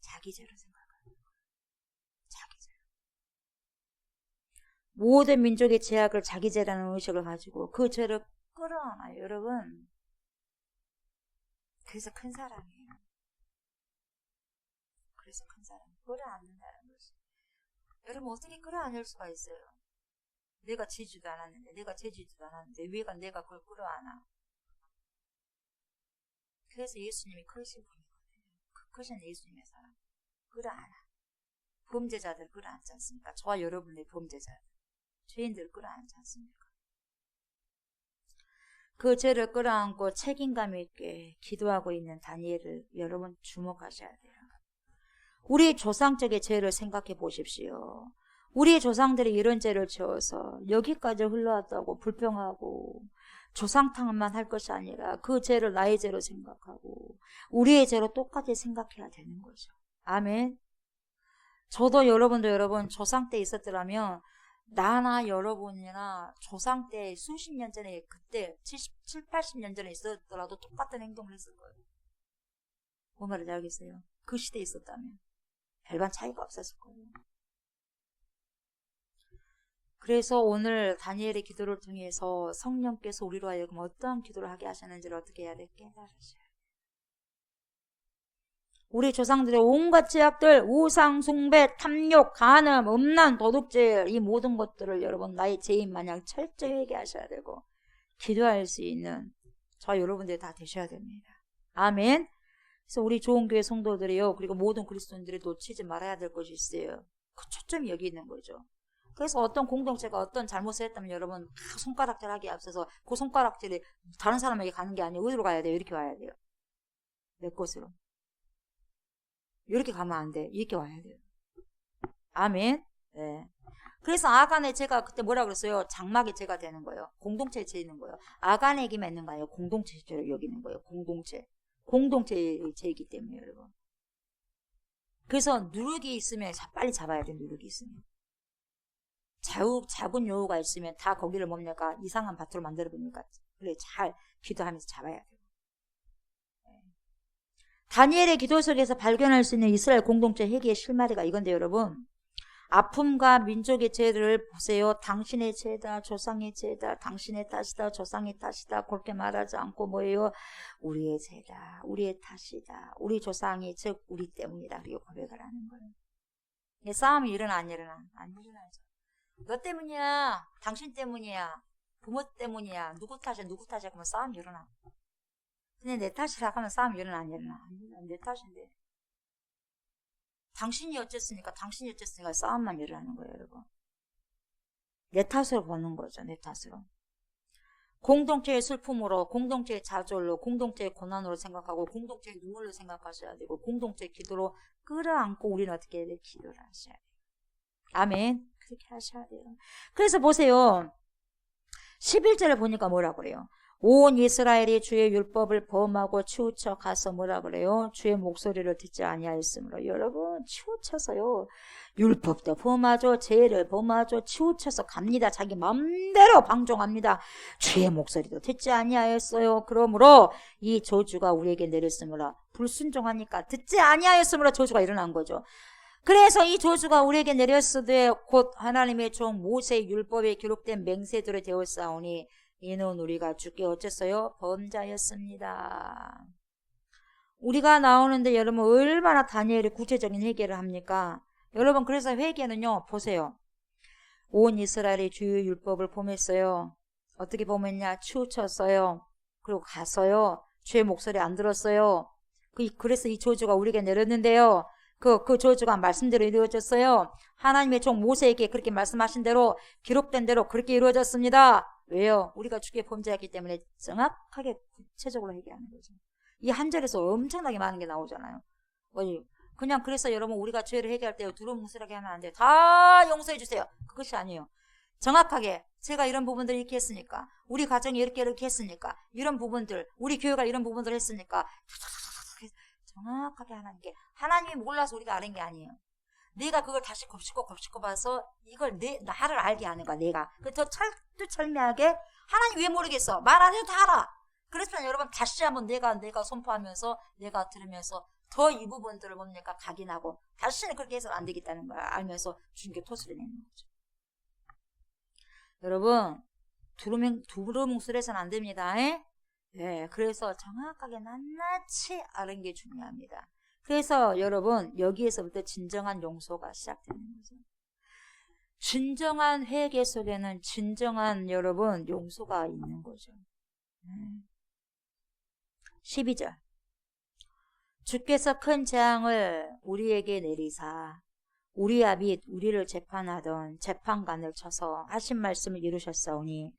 S3: 자기 죄로 생각하는 거예요. 자기 죄. 모든 민족의 죄악을 자기 죄라는 의식을 가지고 그 죄를 끌어안아요, 여러분. 그래서 큰 사랑이에요. 그래서 큰 사랑. 끌어안는다는 것이. 여러분 어떻게 끌어안을 수가 있어요? 내가 지지도 않았는데, 왜가 내가 그걸 끌어안아? 그래서 예수님이 크신 분이거든요. 그 크신 예수님의 사랑. 끌어안아. 범죄자들 끌어안지 않습니까? 저와 여러분의 범죄자들. 죄인들 끌어안지 않습니까? 그 죄를 끌어안고 책임감 있게 기도하고 있는 다니엘을 여러분 주목하셔야 돼요. 우리 조상 쪽의 죄를 생각해 보십시오. 우리 조상들이 이런 죄를 지어서 여기까지 흘러왔다고 불평하고 조상탕만 할 것이 아니라 그 죄를 나의 죄로 생각하고 우리의 죄로 똑같이 생각해야 되는 거죠. 아멘. 저도 여러분 조상 때 있었더라면 나나 여러분이나 조상 때 수십 년 전에 그때 70, 80년 전에 있었더라도 똑같은 행동을 했을 거예요. 뭐 말인지 알겠어요? 그 시대에 있었다면 별반 차이가 없었을 거예요. 그래서 오늘 다니엘의 기도를 통해서 성령께서 우리로 하여금 어떠한 기도를 하게 하셨는지를 어떻게 해야 될까 깨달으셔야 돼요. 우리 조상들의 온갖 죄악들, 우상, 숭배, 탐욕, 간음, 음란, 도둑질 이 모든 것들을 여러분 나의 죄인 마냥 철저히 회개하셔야 되고 기도할 수 있는 저 여러분들이 다 되셔야 됩니다. 아멘. 그래서 우리 좋은 교회 성도들이요 그리고 모든 그리스도인들이 놓치지 말아야 될 것이 있어요. 그 초점이 여기 있는 거죠. 그래서 어떤 공동체가 어떤 잘못을 했다면 여러분 손가락질 하기 앞서서 그 손가락질이 다른 사람에게 가는 게 아니고 어디로 가야 돼요? 이렇게 와야 돼요. 내 것으로. 이렇게 가면 안 돼. 이렇게 와야 돼요. 아멘. 네. 그래서 아간의 죄가 그때 뭐라 그랬어요? 장막의 죄가 되는 거예요. 공동체의 죄는 거예요. 아간에게만 있는 거예요. 공동체의 죄를 여기는 거예요. 공동체의 죄이기 때문에 여러분. 그래서 누룩이 있으면 빨리 잡아야 돼. 누룩이 있으면. 작은 여우가 있으면 다 거기를 뭡니까? 이상한 밭으로 만들어버리니까 그래 잘 기도하면서 잡아야 돼요. 다니엘의 기도 속에서 발견할 수 있는 이스라엘 공동체 회개의 실마리가 이건데 여러분 아픔과 민족의 죄를 보세요. 당신의 죄다 조상의 죄다 당신의 탓이다 조상의 탓이다 그렇게 말하지 않고 뭐예요? 우리의 죄다 우리의 탓이다 우리 조상이 즉 우리 때문이다 그리고 고백을 하는 거예요. 싸움이 일어나 안 일어나? 안 일어나죠. 너 때문이야 당신 때문이야 부모 때문이야 누구 탓이야 그러면 싸움이 일어나. 근데 내 탓이라 하면 싸움이 일어나 안 일어나? 내 탓인데. 당신이 어쨌으니까 싸움만 일어나는 거예요, 여러분. 내 탓으로 보는 거죠, 내 탓으로. 공동체의 슬픔으로, 공동체의 좌절로, 공동체의 고난으로 생각하고, 공동체의 눈물로 생각하셔야 되고, 공동체의 기도로 끌어안고 우리는 어떻게 해야 돼요? 기도를 하셔야 돼요. 아멘. 그렇게 하셔야 돼요. 그래서 보세요. 11절을 보니까 뭐라 그래요? 온 이스라엘이 주의 율법을 범하고 치우쳐 가서 뭐라 그래요? 주의 목소리를 듣지 아니하였으므로 여러분 치우쳐서요 율법도 범하죠 죄를 범하죠 치우쳐서 갑니다. 자기 마음대로 방종합니다. 주의 목소리도 듣지 아니하였어요. 그러므로 이 저주가 우리에게 내렸으므로 불순종하니까 듣지 아니하였으므로 저주가 일어난 거죠. 그래서 이 저주가 우리에게 내렸으되 곧 하나님의 종 모세의 율법에 기록된 맹세대로 되었사오니 이는 우리가 주께 어쨌어요? 범자였습니다. 우리가 나오는데 여러분 얼마나 다니엘이 구체적인 회개를 합니까? 여러분 그래서 회개는요 보세요. 온 이스라엘이 주의 율법을 범했어요. 어떻게 범했냐? 치우쳤어요. 그리고 가서요. 주의 목소리 안 들었어요. 그래서 이 저주가 우리에게 내렸는데요. 그 저주가 말씀대로 이루어졌어요. 하나님의 종 모세에게 그렇게 말씀하신 대로 기록된 대로 그렇게 이루어졌습니다. 왜요? 우리가 주께 범죄했기 때문에 정확하게 구체적으로 회개하는 거죠. 이 한 절에서 엄청나게 많은 게 나오잖아요. 그냥 그래서 여러분 우리가 죄를 회개할 때 두루뭉술하게 하면 안 돼요. 다 용서해 주세요. 그것이 아니에요. 정확하게 제가 이런 부분들을 이렇게 했으니까, 우리 가정이 이렇게 했으니까, 이런 부분들, 우리 교회가 이런 부분들을 했으니까 정확하게 하나님께, 하나님이 몰라서 우리가 아는 게 아니에요. 내가 그걸 다시 곱씹고 봐서 이걸 나를 알게 하는 거야. 내가 더 철두철미하게, 하나님 왜 모르겠어, 말 안 해도 다 알아. 그렇지만 여러분 다시 한번 내가 선포하면서, 내가 들으면서 더 이 부분들을 뭡니까 각인하고, 다시는 그렇게 해서는 안 되겠다는 걸 알면서 주님께 토스를 내는 거죠. 여러분 두루뭉술해서는 안 됩니다. 예, 그래서 정확하게 낱낱이 아는 게 중요합니다. 그래서 여러분 여기에서부터 진정한 용서가 시작되는 거죠. 진정한 회개 속에는 진정한 여러분 용서가 있는 거죠. 12절, 주께서 큰 재앙을 우리에게 내리사 우리와 및 우리를 재판하던 재판관을 쳐서 하신 말씀을 이루셨사오니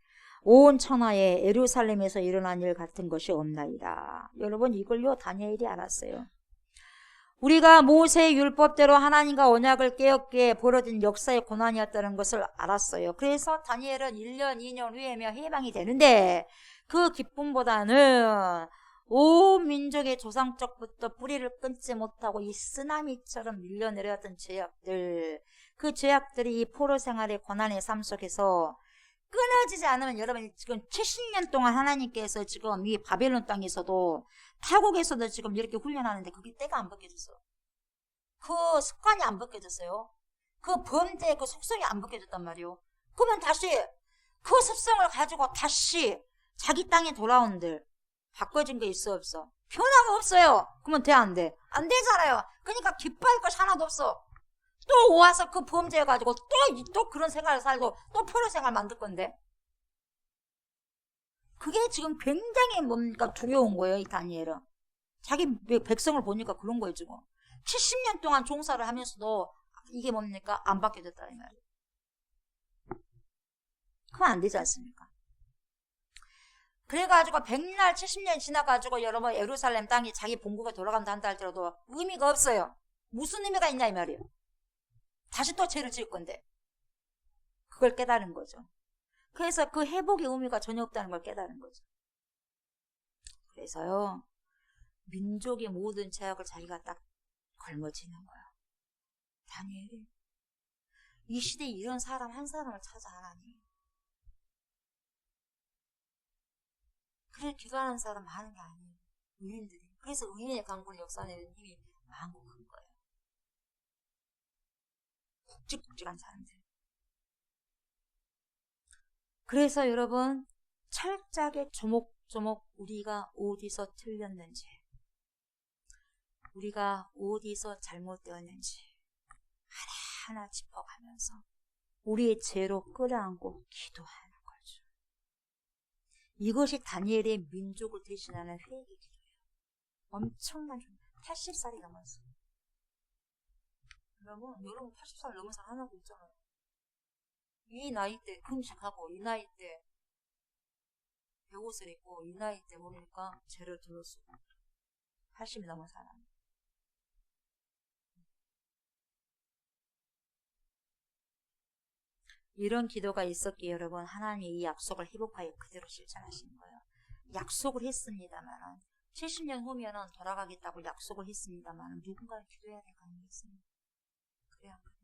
S3: 온 천하에 예루살렘에서 일어난 일 같은 것이 없나이다. 여러분 이걸요 다니엘이 알았어요. 우리가 모세의 율법대로 하나님과 언약을 깨었기에 벌어진 역사의 고난이었다는 것을 알았어요. 그래서 다니엘은 1년 2년 후에면 해방이 되는데, 그 기쁨보다는 온 민족의 조상적부터 뿌리를 끊지 못하고 이 쓰나미처럼 밀려내려왔던 죄악들, 그 죄악들이 이 포로 생활의 고난의 삶 속에서 끊어지지 않으면, 여러분 지금 70년 동안 하나님께서 지금 이 바벨론 땅에서도 타국에서도 지금 이렇게 훈련하는데 그게 때가 안 벗겨졌어. 그 습관이 안 벗겨졌어요. 그 범죄의 그 속성이 안 벗겨졌단 말이에요. 그러면 다시 그 습성을 가지고 다시 자기 땅에 돌아온들 바꿔진 게 있어 없어? 변화가 없어요. 그러면 돼 안 돼? 안 되잖아요. 그러니까 기뻐할 것이 하나도 없어. 또 와서 그 범죄 가지고 또 그런 생활을 살고 또 포로 생활 만들 건데, 그게 지금 굉장히 뭔가 두려운 거예요. 이 다니엘은 자기 백성을 보니까 그런 거예요. 지금 70년 동안 종사를 하면서도 이게 뭡니까 안 바뀌어졌다는 말이에요. 그럼 안 되지 않습니까? 그래가지고 100날 70년이 지나가지고 여러분 예루살렘 땅이 자기 본국에 돌아간다 한다 할지라도 의미가 없어요. 무슨 의미가 있냐 이 말이에요. 다시 또 죄를 지을 건데, 그걸 깨달은 거죠. 그래서 그 회복의 의미가 전혀 없다는 걸 깨달은 거죠. 그래서요 민족의 모든 죄악을 자기가 딱 걸머지는 거예요. 다니엘이 이 시대에 이런 사람 한 사람을 찾아 하라니. 그래 기도하는 사람 많은 게 아니에요. 의인들이. 그래서 의인의 강군의 역사내는 힘이 많고 큰 거예요. 굵직굵직한 사람들. 그래서 여러분 철저하게 조목조목 우리가 어디서 틀렸는지, 우리가 어디서 잘못되었는지 하나하나 짚어가면서 우리의 죄로 끌어안고 기도하는 거죠. 이것이 다니엘의 민족을 대신하는 회개 기도예요. 엄청난 80살이 넘었어요. 여러분 80살 넘은 사람 하나도 있잖아요. 이 나이 때 금식하고, 이 나이 때 배옷을 입고, 이 나이 때 뭡니까 죄를 들어쓰고 80이 넘은 사람. 이런 기도가 있었기에 여러분 하나님이 이 약속을 회복하여 그대로 실천하시는 거예요. 약속을 했습니다만 70년 후면은 돌아가겠다고 약속을 했습니다만 누군가 기도해야 될 거 아니겠습니까? 그래야 안 그래요?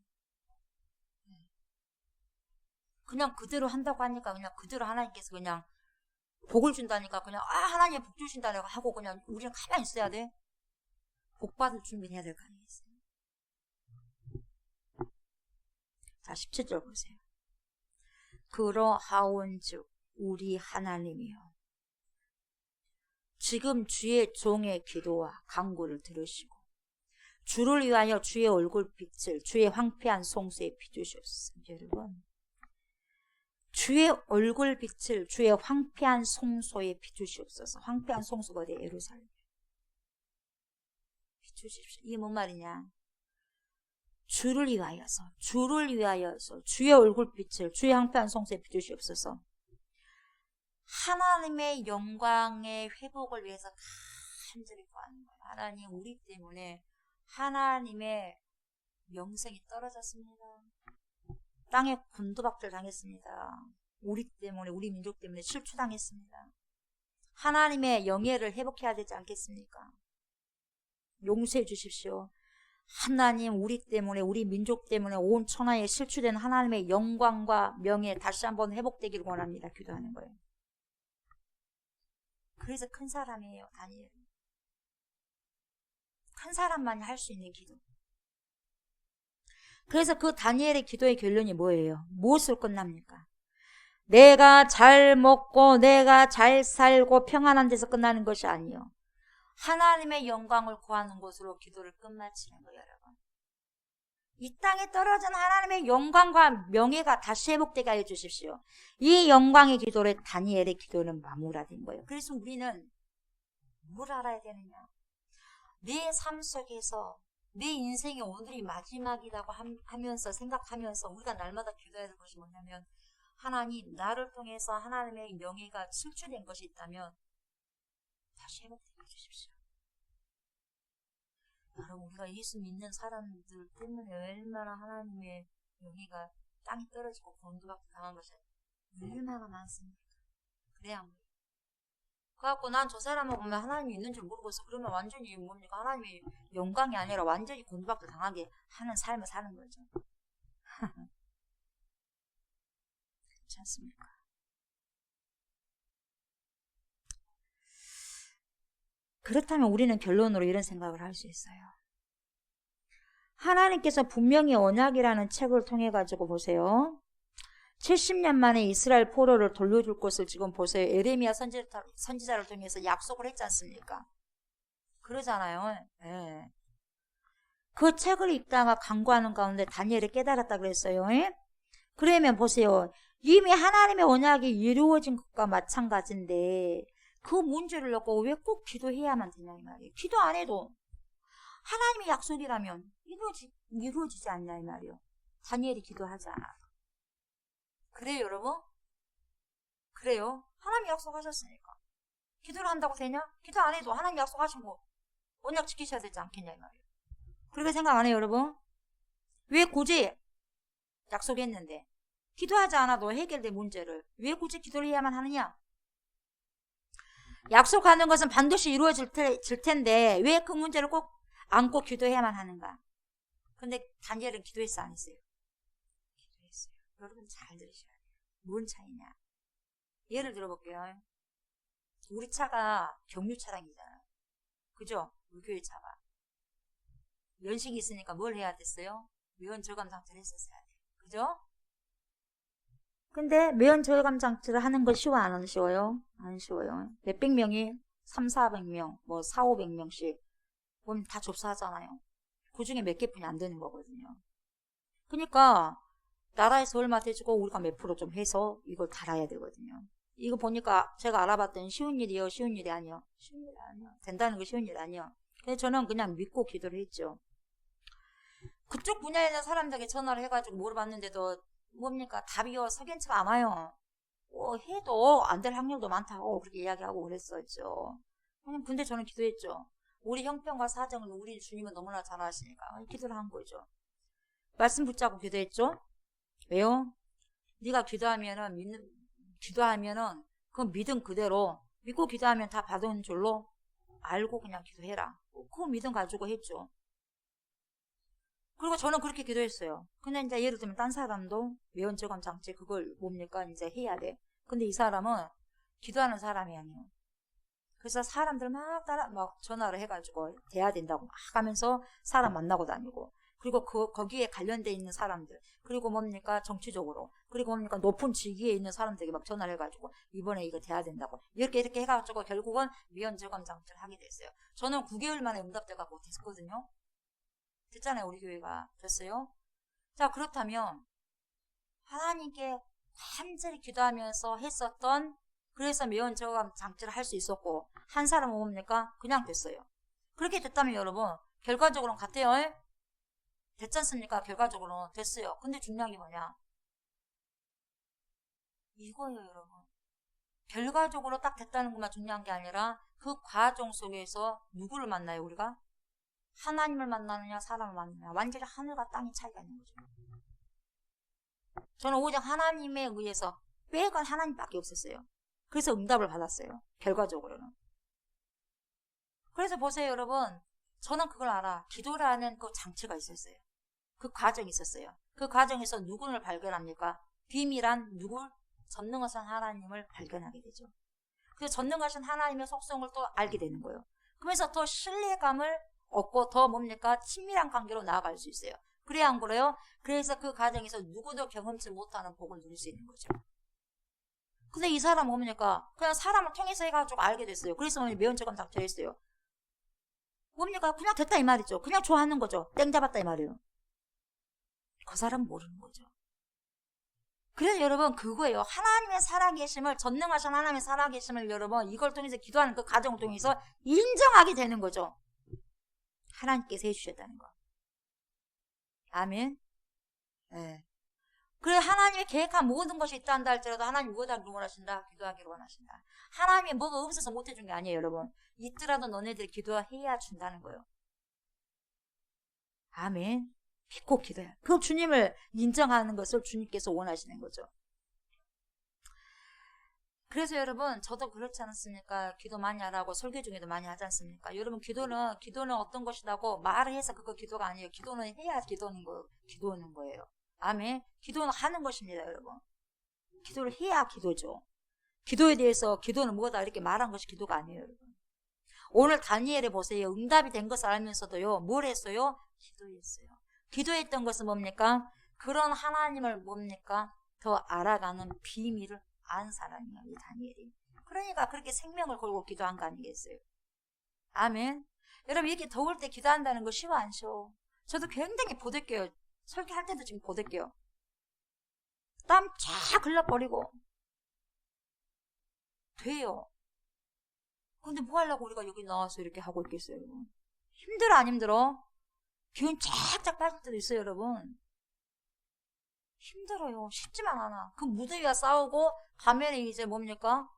S3: 그냥 그대로 한다고 하니까 그냥 그대로 하나님께서 그냥 복을 준다니까 그냥 하나님 복 주신다고 하고 그냥 우리는 가만히 있어야 돼? 복 받을 준비를 해야 될 거 아니겠어요? 자 17절 보세요. 그러하온즉 우리 하나님이여 지금 주의 종의 기도와 간구를 들으시고 주를 위하여 주의 얼굴빛을 주의 황폐한 송수에 비추셨습니다. 여러분 주의 얼굴빛을 주의 황폐한 송소에 비추시옵소서. 황폐한 송소가 어디? 예루살렘. 비추십시오. 이게 뭔 말이냐? 주를 위하여서 주의 얼굴빛을 주의 황폐한 송소에 비추시옵소서. 하나님의 영광의 회복을 위해서 간절히 구하는 거예요. 하나님 우리 때문에 하나님의 명성이 떨어졌습니다. 땅에 곤두박질 당했습니다. 우리 때문에, 우리 민족 때문에 실추당했습니다. 하나님의 영예를 회복해야 되지 않겠습니까? 용서해 주십시오. 하나님, 우리 때문에, 우리 민족 때문에 온 천하에 실추된 하나님의 영광과 명예 다시 한번 회복되기를 원합니다. 기도하는 거예요. 그래서 큰 사람이에요, 다니엘. 큰 사람만이 할 수 있는 기도. 그래서 그 다니엘의 기도의 결론이 뭐예요? 무엇으로 끝납니까? 내가 잘 먹고 내가 잘 살고 평안한 데서 끝나는 것이 아니요, 하나님의 영광을 구하는 것으로 기도를 끝마치는 거예요, 여러분. 이 땅에 떨어진 하나님의 영광과 명예가 다시 회복되게 하여 주십시오. 이 영광의 기도로 다니엘의 기도는 마무리된 거예요. 그래서 우리는 뭘 알아야 되느냐? 내 삶 속에서 내 인생의 오늘이 마지막이라고 하면서 생각하면서 우리가 날마다 기도해야 될 것이 뭐냐면, 하나님, 나를 통해서 하나님의 명예가 실추된 것이 있다면 다시 회복되게 해주십시오. 여러분, 우리가 예수 믿는 사람들 때문에 얼마나 하나님의 명예가 땅이 떨어지고 곤두박질 당한 것이 얼마나 많습니까? 그래야 합니다. 그래갖고 난 저 사람을 보면 하나님이 있는 줄 모르고서 그러면 완전히 뭡니까? 하나님의 영광이 아니라 완전히 곤두박질 당하게 하는 삶을 사는 거죠. 그렇지 않습니까? 그렇다면 우리는 결론으로 이런 생각을 할 수 있어요. 하나님께서 분명히 언약이라는 책을 통해 가지고 보세요. 70년 만에 이스라엘 포로를 돌려줄 것을 지금 보세요. 에레미야 선지자를 통해서 약속을 했지 않습니까? 그러잖아요. 네. 그 책을 읽다가 강구하는 가운데 다니엘이 깨달았다 그랬어요. 그러면 보세요. 이미 하나님의 언약이 이루어진 것과 마찬가지인데 그 문제를 놓고 왜 꼭 기도해야만 되냐 이 말이에요. 기도 안 해도 하나님의 약속이라면 이루어지지 않냐 이 말이에요. 다니엘이 기도하지 않아도. 그래요, 여러분? 그래요. 하나님이 약속하셨으니까. 기도를 한다고 되냐? 기도 안 해도 하나님이 약속하신 거 언약 지키셔야 되지 않겠냐 이 말이에요. 그렇게 생각 안 해요, 여러분? 왜 굳이 약속했는데 기도하지 않아도 해결될 문제를 왜 굳이 기도를 해야만 하느냐? 약속하는 것은 반드시 이루어질 텐데 왜 그 문제를 꼭 안고 기도해야만 하는가? 근데 다니엘은 기도했어, 안 했어요? 기도했어요. 여러분 잘 들으셔야 돼요. 뭔 차이냐? 예를 들어볼게요. 우리 차가 경유 차량이잖아요. 그죠? 우리 교회 차가. 연식이 있으니까 뭘 해야 됐어요? 매연 절감 장치를 했었어야 돼요. 그죠? 근데 매연 절감 장치를 하는 거 쉬워, 안 쉬워요? 안 쉬워요. 몇백 명이 300~400명, 뭐 400~500명씩 보면 다 접수하잖아요. 그 중에 몇 개뿐이 안 되는 거거든요. 그러니까 나라에서 얼마 대주고 우리가 몇 프로 좀 해서 이걸 달아야 되거든요. 이거 보니까 제가 알아봤더니 쉬운 일이요, 쉬운 일이 아니요. 쉬운 일이 아니요. 된다는 거 쉬운 일이 아니요. 그래서 저는 그냥 믿고 기도를 했죠. 그쪽 분야에 있는 사람들에게 전화를 해가지고 물어봤는데도 뭡니까? 답이요, 석연치가 않아요. 해도 안 될 확률도 많다고 그렇게 이야기하고 그랬었죠. 근데 저는 기도했죠. 우리 형편과 사정을 우리 주님은 너무나 잘 아시니까 기도를 한 거죠. 말씀 붙잡고 기도했죠. 왜요? 네가 기도하면은 그 믿음 그대로 믿고 기도하면 다 받은 줄로 알고 그냥 기도해라. 그 믿음 가지고 했죠. 그리고 저는 그렇게 기도했어요. 근데 이제 예를 들면 딴 사람도 매연절감 장치 그걸 뭡니까? 이제 해야 돼. 근데 이 사람은 기도하는 사람이 아니에요. 그래서 사람들 막 전화를 해가지고 돼야 된다고 막 하면서 사람 만나고 다니고, 그리고 거기에 관련돼 있는 사람들, 그리고 뭡니까? 정치적으로, 그리고 뭡니까? 높은 직위에 있는 사람들에게 막 전화를 해가지고 이번에 이거 돼야 된다고 이렇게 해가지고 결국은 매연절감 장치를 하게 됐어요. 저는 9개월 만에 응답돼가지고 됐거든요. 됐잖아요. 우리 교회가 됐어요. 자, 그렇다면 하나님께 간절히 기도하면서 했었던, 그래서 매연절감 장치를 할 수 있었고, 한 사람은 뭡니까? 그냥 됐어요. 그렇게 됐다면 여러분 결과적으로는 같아요. 됐지 않습니까? 결과적으로는 됐어요. 근데 중요한 게 뭐냐? 이거예요, 여러분. 결과적으로 딱 됐다는 것만 중요한 게 아니라 그 과정 속에서 누구를 만나요, 우리가? 하나님을 만나느냐 사람을 만나느냐, 완전히 하늘과 땅의 차이가 있는 거죠. 저는 오직 하나님에 의해서 빼간 하나님밖에 없었어요. 그래서 응답을 받았어요. 결과적으로는. 그래서 보세요, 여러분. 저는 그걸 알아. 기도라는 그 장치가 있었어요. 그 과정이 있었어요. 그 과정에서 누구를 발견합니까? 비밀한 누굴? 전능하신 하나님을 발견하게 되죠. 그래서 전능하신 하나님의 속성을 또 알게 되는 거예요. 그러면서 더 신뢰감을 얻고 더 뭡니까? 친밀한 관계로 나아갈 수 있어요. 그래야 안 그래요? 그래서 그 과정에서 누구도 경험치 못하는 복을 누릴 수 있는 거죠. 근데 이 사람 뭡니까? 그냥 사람을 통해서 해가지고 알게 됐어요. 그래서 매운적감 작전했어요. 뭡니까? 그냥 됐다 이 말이죠. 그냥 좋아하는 거죠. 땡 잡았다 이 말이에요. 그 사람은 모르는 거죠. 그래서 여러분 그거예요. 하나님의 살아계심을, 전능하신 하나님의 살아계심을 여러분 이걸 통해서 기도하는 그 과정을 통해서 인정하게 되는 거죠. 하나님께서 해주셨다는 거. 아멘. 네. 그래서 하나님의 계획한 모든 것이 있다 한다 할지라도 하나님 무엇하기를 원하신다? 기도하기를 원하신다. 하나님이 뭐가 없어서 못해준 게 아니에요, 여러분. 있더라도 너네들이 기도해야 준다는 거예요. 아멘. 꼭 기도해야. 그 주님을 인정하는 것을 주님께서 원하시는 거죠. 그래서 여러분 저도 그렇지 않습니까? 기도 많이 하라고 설교 중에도 많이 하지 않습니까? 여러분 기도는 어떤 것이라고 말을 해서 그거 기도가 아니에요. 기도는 해야 기도하는 거예요. 아멘. 기도는 하는 것입니다, 여러분. 기도를 해야 기도죠. 기도에 대해서 기도는 뭐다 이렇게 말한 것이 기도가 아니에요, 여러분. 오늘 다니엘에 보세요. 응답이 된 것을 알면서도요. 뭘 했어요? 기도했어요. 기도했던 것은 뭡니까? 그런 하나님을 뭡니까? 더 알아가는 비밀을 안 사람이에요, 이 다니엘이. 그러니까 그렇게 생명을 걸고 기도한 거 아니겠어요? 아멘. 여러분 이렇게 더울 때 기도한다는 거 쉬워 안 쉬워? 저도 굉장히 보댈게요. 설교할 때도 지금 보댈게요. 땀 쫙 흘러버리고 돼요. 근데 뭐 하려고 우리가 여기 나와서 이렇게 하고 있겠어요, 여러분? 힘들어 안 힘들어? 기운 쫙쫙 빠질 때도 있어요, 여러분. 힘들어요. 쉽지만 않아. 그 무더위와 싸우고 가면에 이제 뭡니까?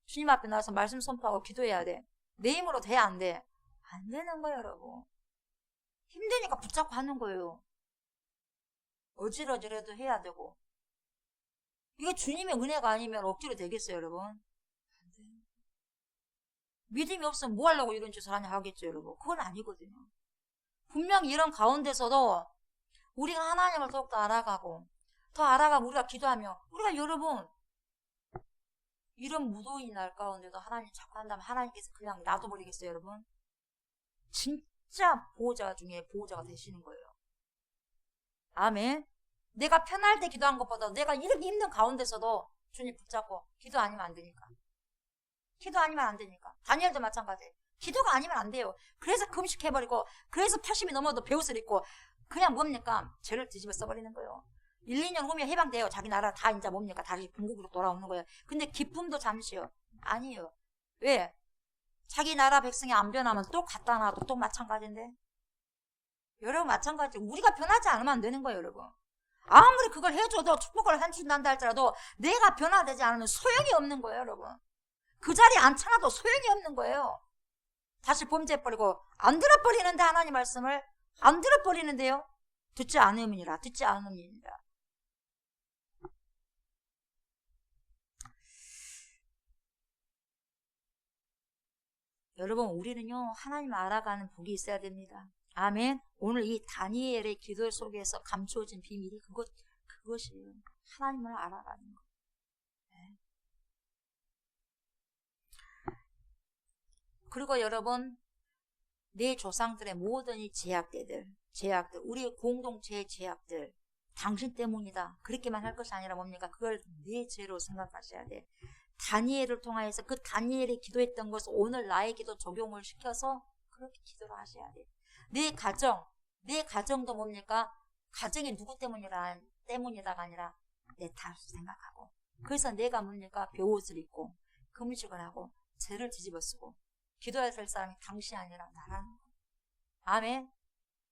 S3: 주님 앞에 나와서 말씀 선포하고 기도해야 돼. 내 힘으로 돼, 안 돼? 안 되는 거예요, 여러분. 힘드니까 붙잡고 하는 거예요. 어질어질해도 해야 되고. 이게 주님의 은혜가 아니면 억지로 되겠어요, 여러분? 안 돼. 믿음이 없으면 뭐 하려고 이런 짓을 하냐 하겠죠, 여러분. 그건 아니거든요. 분명히 이런 가운데서도 우리가 하나님을 더욱더 알아가고 더 알아가고 우리가 기도하며 우리가 여러분 이런 무더위 날 가운데도 하나님 자꾸 한다면 하나님께서 그냥 놔둬버리겠어요, 여러분? 진짜 보호자 중에 보호자가 되시는 거예요. 아멘. 내가 편할 때 기도한 것보다 내가 이렇게 힘든 가운데서도 주님 붙잡고 기도 아니면 안 되니까. 기도 아니면 안 되니까. 다니엘도 마찬가지예요. 기도가 아니면 안 돼요. 그래서 금식해버리고 그래서 80이 넘어도 베옷을 입고 그냥 뭡니까? 죄를 뒤집어 써버리는 거예요. 1, 2년 후면 해방돼요. 자기 나라 다 이제 뭡니까? 다시 본국으로 돌아오는 거예요. 근데 기쁨도 잠시요. 아니에요. 왜? 자기 나라 백성이 안 변하면 또 갖다 놔도 또 마찬가지인데. 여러분 마찬가지. 우리가 변하지 않으면 안 되는 거예요, 여러분. 아무리 그걸 해줘도 축복을 해준단다 할지라도 내가 변화되지 않으면 소용이 없는 거예요, 여러분. 그 자리에 앉혀놔도 소용이 없는 거예요. 다시 범죄해버리고 안 들어버리는데 하나님 말씀을 안 들어버리는데요. 듣지 않음이니라. 듣지 않음이니라. 여러분 우리는요 하나님을 알아가는 복이 있어야 됩니다. 아멘. 오늘 이 다니엘의 기도 속에서 감추어진 비밀이 그것이에요. 하나님을 알아가는 것. 네. 그리고 여러분 내 조상들의 모든 이 제약들 우리 공동체의 제약들 당신 때문이다 그렇게만 할 것이 아니라 뭡니까? 그걸 내 죄로 생각하셔야 돼. 다니엘을 통하여서 그 다니엘이 기도했던 것을 오늘 나의 기도 적용을 시켜서 그렇게 기도를 하셔야 돼. 내 가정도 뭡니까? 가정이 누구 때문이다가 아니라 내 탓을 생각하고 그래서 내가 뭡니까? 베옷을 입고 금식을 하고 죄를 뒤집어 쓰고 기도해야 될 사람이 당신이 아니라 나라는 거. 아멘.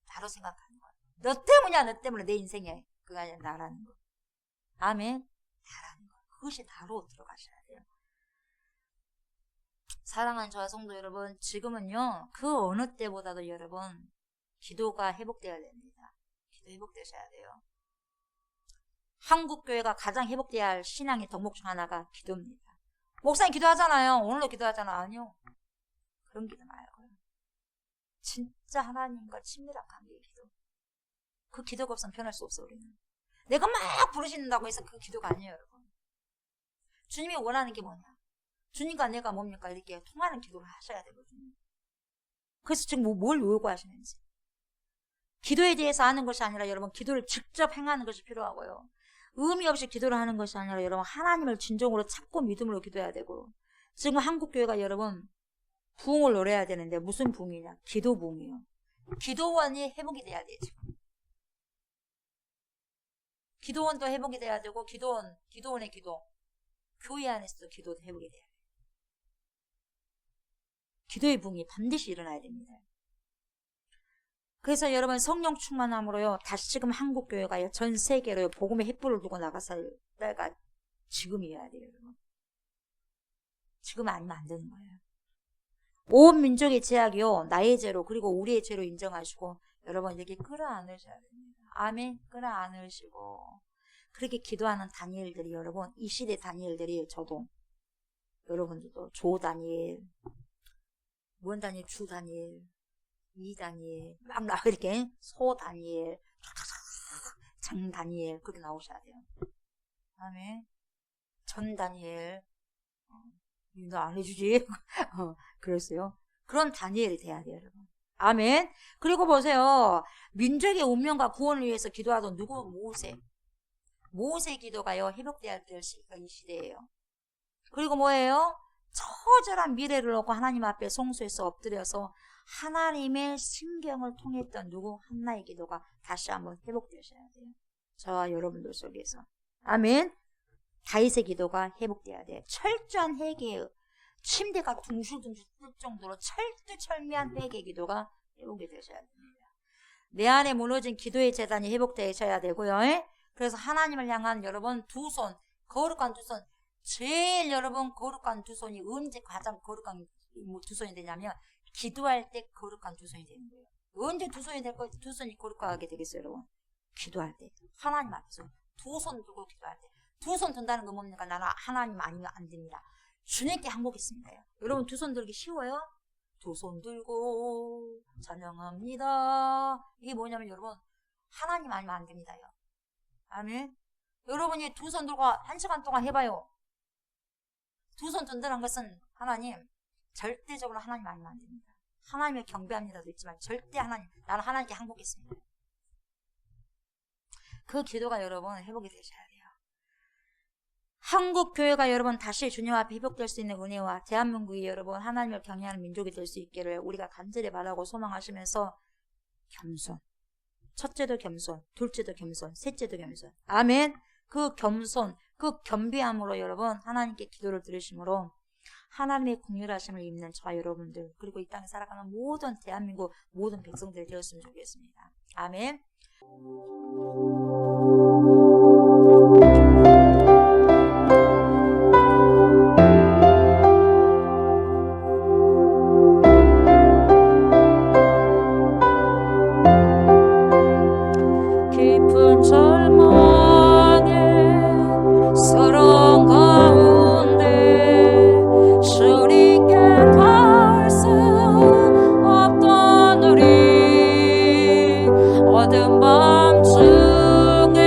S3: 나로 생각하는 거야. 너 때문이야. 너 때문에 내 인생에 그가 아니라 나라는 거. 아멘. 나라는 거. 그것이 나로 들어가셔야 돼요. 사랑하는 저와 성도 여러분, 지금은요 그 어느 때보다도 여러분 기도가 회복되어야 됩니다. 기도 회복되셔야 돼요. 한국교회가 가장 회복돼야 할 신앙의 덕목 중 하나가 기도입니다. 목사님 기도하잖아요. 오늘도 기도하잖아. 아니요. 그런 기도 말고요. 진짜 하나님과 친밀한 관계의 기도. 그 기도가 없으면 변할 수 없어, 우리는. 내가 막 부르신다고 해서 그 기도가 아니에요, 여러분. 주님이 원하는 게 뭐냐? 주님과 내가 뭡니까? 이렇게 통하는 기도를 하셔야 되거든요. 그래서 지금 뭘 요구하시는지. 기도에 대해서 아는 것이 아니라 여러분 기도를 직접 행하는 것이 필요하고요. 의미 없이 기도를 하는 것이 아니라 여러분 하나님을 진정으로 찾고 믿음으로 기도해야 되고, 지금 한국교회가 여러분 부흥을 노려야 되는데 무슨 부흥이냐? 기도 부흥이요. 기도원이 회복이 돼야 돼요. 지금. 기도원도 회복이 돼야 되고, 기도원의 기도, 교회 안에서도 기도도 회복이 돼야 돼요. 기도의 부흥이 반드시 일어나야 됩니다. 그래서 여러분 성령 충만함으로요, 다시 지금 한국교회가 전 세계로 복음의 횃불을 두고 나가살 때가 지금이어야 돼요, 여러분. 지금 아니면 안 되는 거예요. 온 민족의 죄악이요, 나의 죄로 그리고 우리의 죄로 인정하시고 여러분 여기 끌어안으셔야 됩니다. 아멘. 끌어안으시고 그렇게 기도하는 다니엘들이 여러분, 이 시대 다니엘들이, 저도 여러분들도 조 다니엘, 원 다니엘, 주 다니엘, 이 다니엘 막 나와, 이렇게 소 다니엘, 장 다니엘 그렇게 나오셔야 돼요. 아멘. 전 다니엘, 너 안 해주지? 그랬어요. 그런 다니엘이 돼야 돼요, 여러분. 아멘. 그리고 보세요. 민족의 운명과 구원을 위해서 기도하던 누구? 모세 기도가요, 회복돼야 될 시기가 이 시대예요. 그리고 뭐예요? 처절한 미래를 놓고 하나님 앞에 성소에서 엎드려서 하나님의 심경을 통했던 누구? 한나의 기도가 다시 한번 회복되셔야 돼요. 저와 여러분들 속에서. 아멘. 다윗의 기도가 회복돼야 돼요. 철저한 회개의 침대가 둥실둥실 뜰 정도로 철두철미한 회개 기도가 회복이 되셔야 됩니다. 내 안에 무너진 기도의 재단이 회복되셔야 되고요. 그래서 하나님을 향한 여러분 두 손, 거룩한 두 손, 제일 여러분 거룩한 두 손이 언제 가장 거룩한 두 손이 되냐면 기도할 때 거룩한 두 손이 되는 거예요. 언제 두 손이 될 거예요? 두 손이 거룩하게 되겠어요, 여러분? 기도할 때, 하나님 앞에서 두 손 들고 기도할 때. 두 손 든다는 건 뭡니까? 나는 하나님 아니면 안 됩니다. 주님께 항복했습니다. 여러분 두 손 들기 쉬워요? 두 손 들고 찬양합니다. 이게 뭐냐면 여러분 하나님 아니면 안 됩니다요. 아멘. 여러분이 두 손 들고 1시간 동안 해봐요. 두 손 든다는 것은 하나님, 절대적으로 하나님 아니면 안 됩니다. 하나님을 경배합니다도 있지만 절대 하나님, 나는 하나님께 항복했습니다. 그 기도가 여러분 회복이 되셔야 돼요. 한국 교회가 여러분 다시 주님 앞에 회복될 수 있는 은혜와 대한민국이 여러분 하나님을 경외하는 민족이 될 수 있기를 우리가 간절히 바라고 소망하시면서 겸손, 첫째도 겸손, 둘째도 겸손, 셋째도 겸손. 아멘. 그 겸손, 그 겸비함으로 여러분 하나님께 기도를 들으심으로 하나님의 긍휼하심을 입는 저와 여러분들, 그리고 이 땅에 살아가는 모든 대한민국 모든 백성들이 되었으면 좋겠습니다. 아멘.
S2: 깊은 절망에 서러운 가운데 주님께 갈 수 없던 우리 어두운 밤중에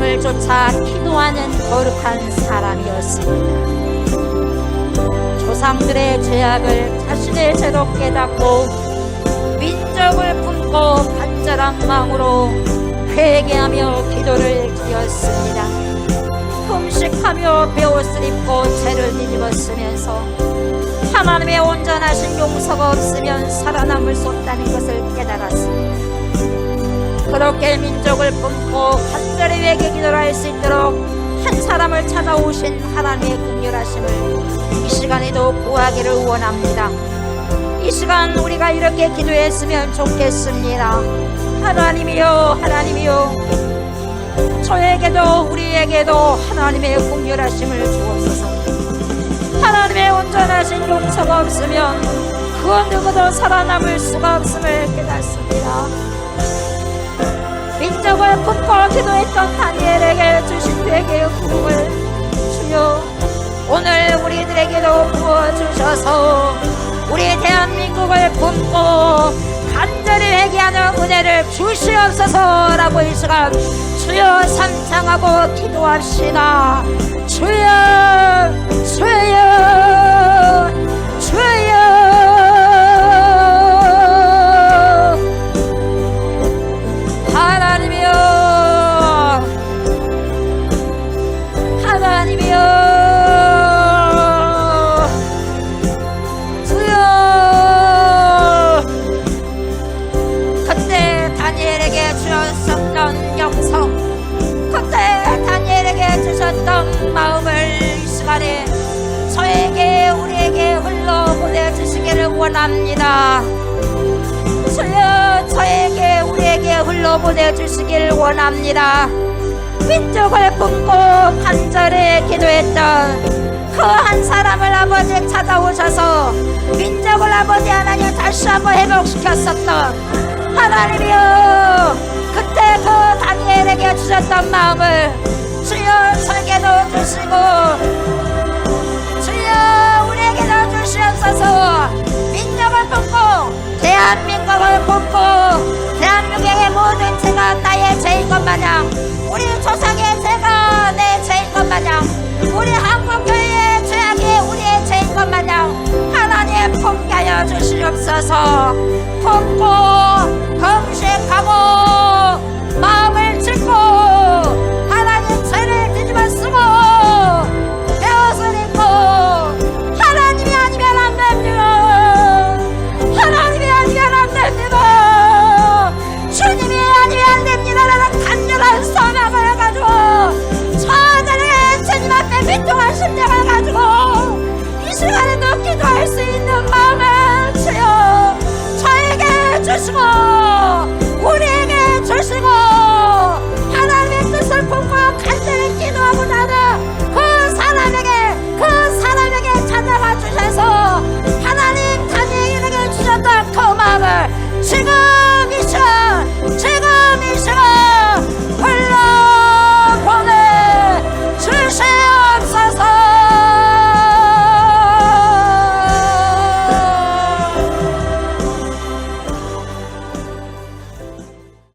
S3: 하나님을 쫓아 기도하는 거룩한 사람이었습니다. 조상들의 죄악을 자신의 죄로 깨닫고 민족을 품고 간절한 마음으로 회개하며 기도를 드렸습니다. 금식하며 베옷을 입고 죄를 뒤집었으면서 하나님의 온전하신 용서가 없으면 살아남을 수 없다는 것을 깨달았습니다. 그렇게 민족을 품고 간절히 회개 기도를 할 수 있도록 한 사람을 찾아오신 하나님의 긍휼하심을 이 시간에도 구하기를 원합니다. 이 시간 우리가 이렇게 기도했으면 좋겠습니다. 하나님이여, 하나님이여, 저에게도 우리에게도 하나님의 긍휼하심을 주옵소서. 하나님의 온전하신 용서가 없으면 그 누구도 살아남을 수가 없음을 깨닫습니다. 민족을 품고 기도했던 다니엘에게 주신 회개의 구름을 주여 오늘 우리들에게도 부어주셔서 우리 대한민국을 품고 간절히 회개하는 은혜를 주시옵소서라고 이 시간 주여 삼창하고 기도합시다. 주여, 주여, 주여. 하나님이여, 하나님이여, 주여. 그때 다니엘에게 주셨던 영성, 그때 다니엘에게 주셨던 마음을 이 시간에 저에게 우리에게 흘러보내주시기를 원합니다. 주여 저에게 우리에게 흘러보내주시길 원합니다. 민족을 품고 간절히 기도했던 그 한 사람을 아버지 찾아오셔서 민족을 아버지 하나님 다시 한번 회복시켰었던 하나님이여, 그때 그 다니엘에게 주셨던 마음을 주여 저에게도 주시고 주여 우리에게도 주시옵소서. 민족을 품고 대한민국을 품고 대한민국의 모든 죄가 나의 죄인 것 마냥, 우리 조상의 죄가 내 죄인 것 마냥, 우리 한국교회의 죄악이 우리의 죄인 것 마냥 하나님 품게 하여 주시옵소서. 품고 금식하고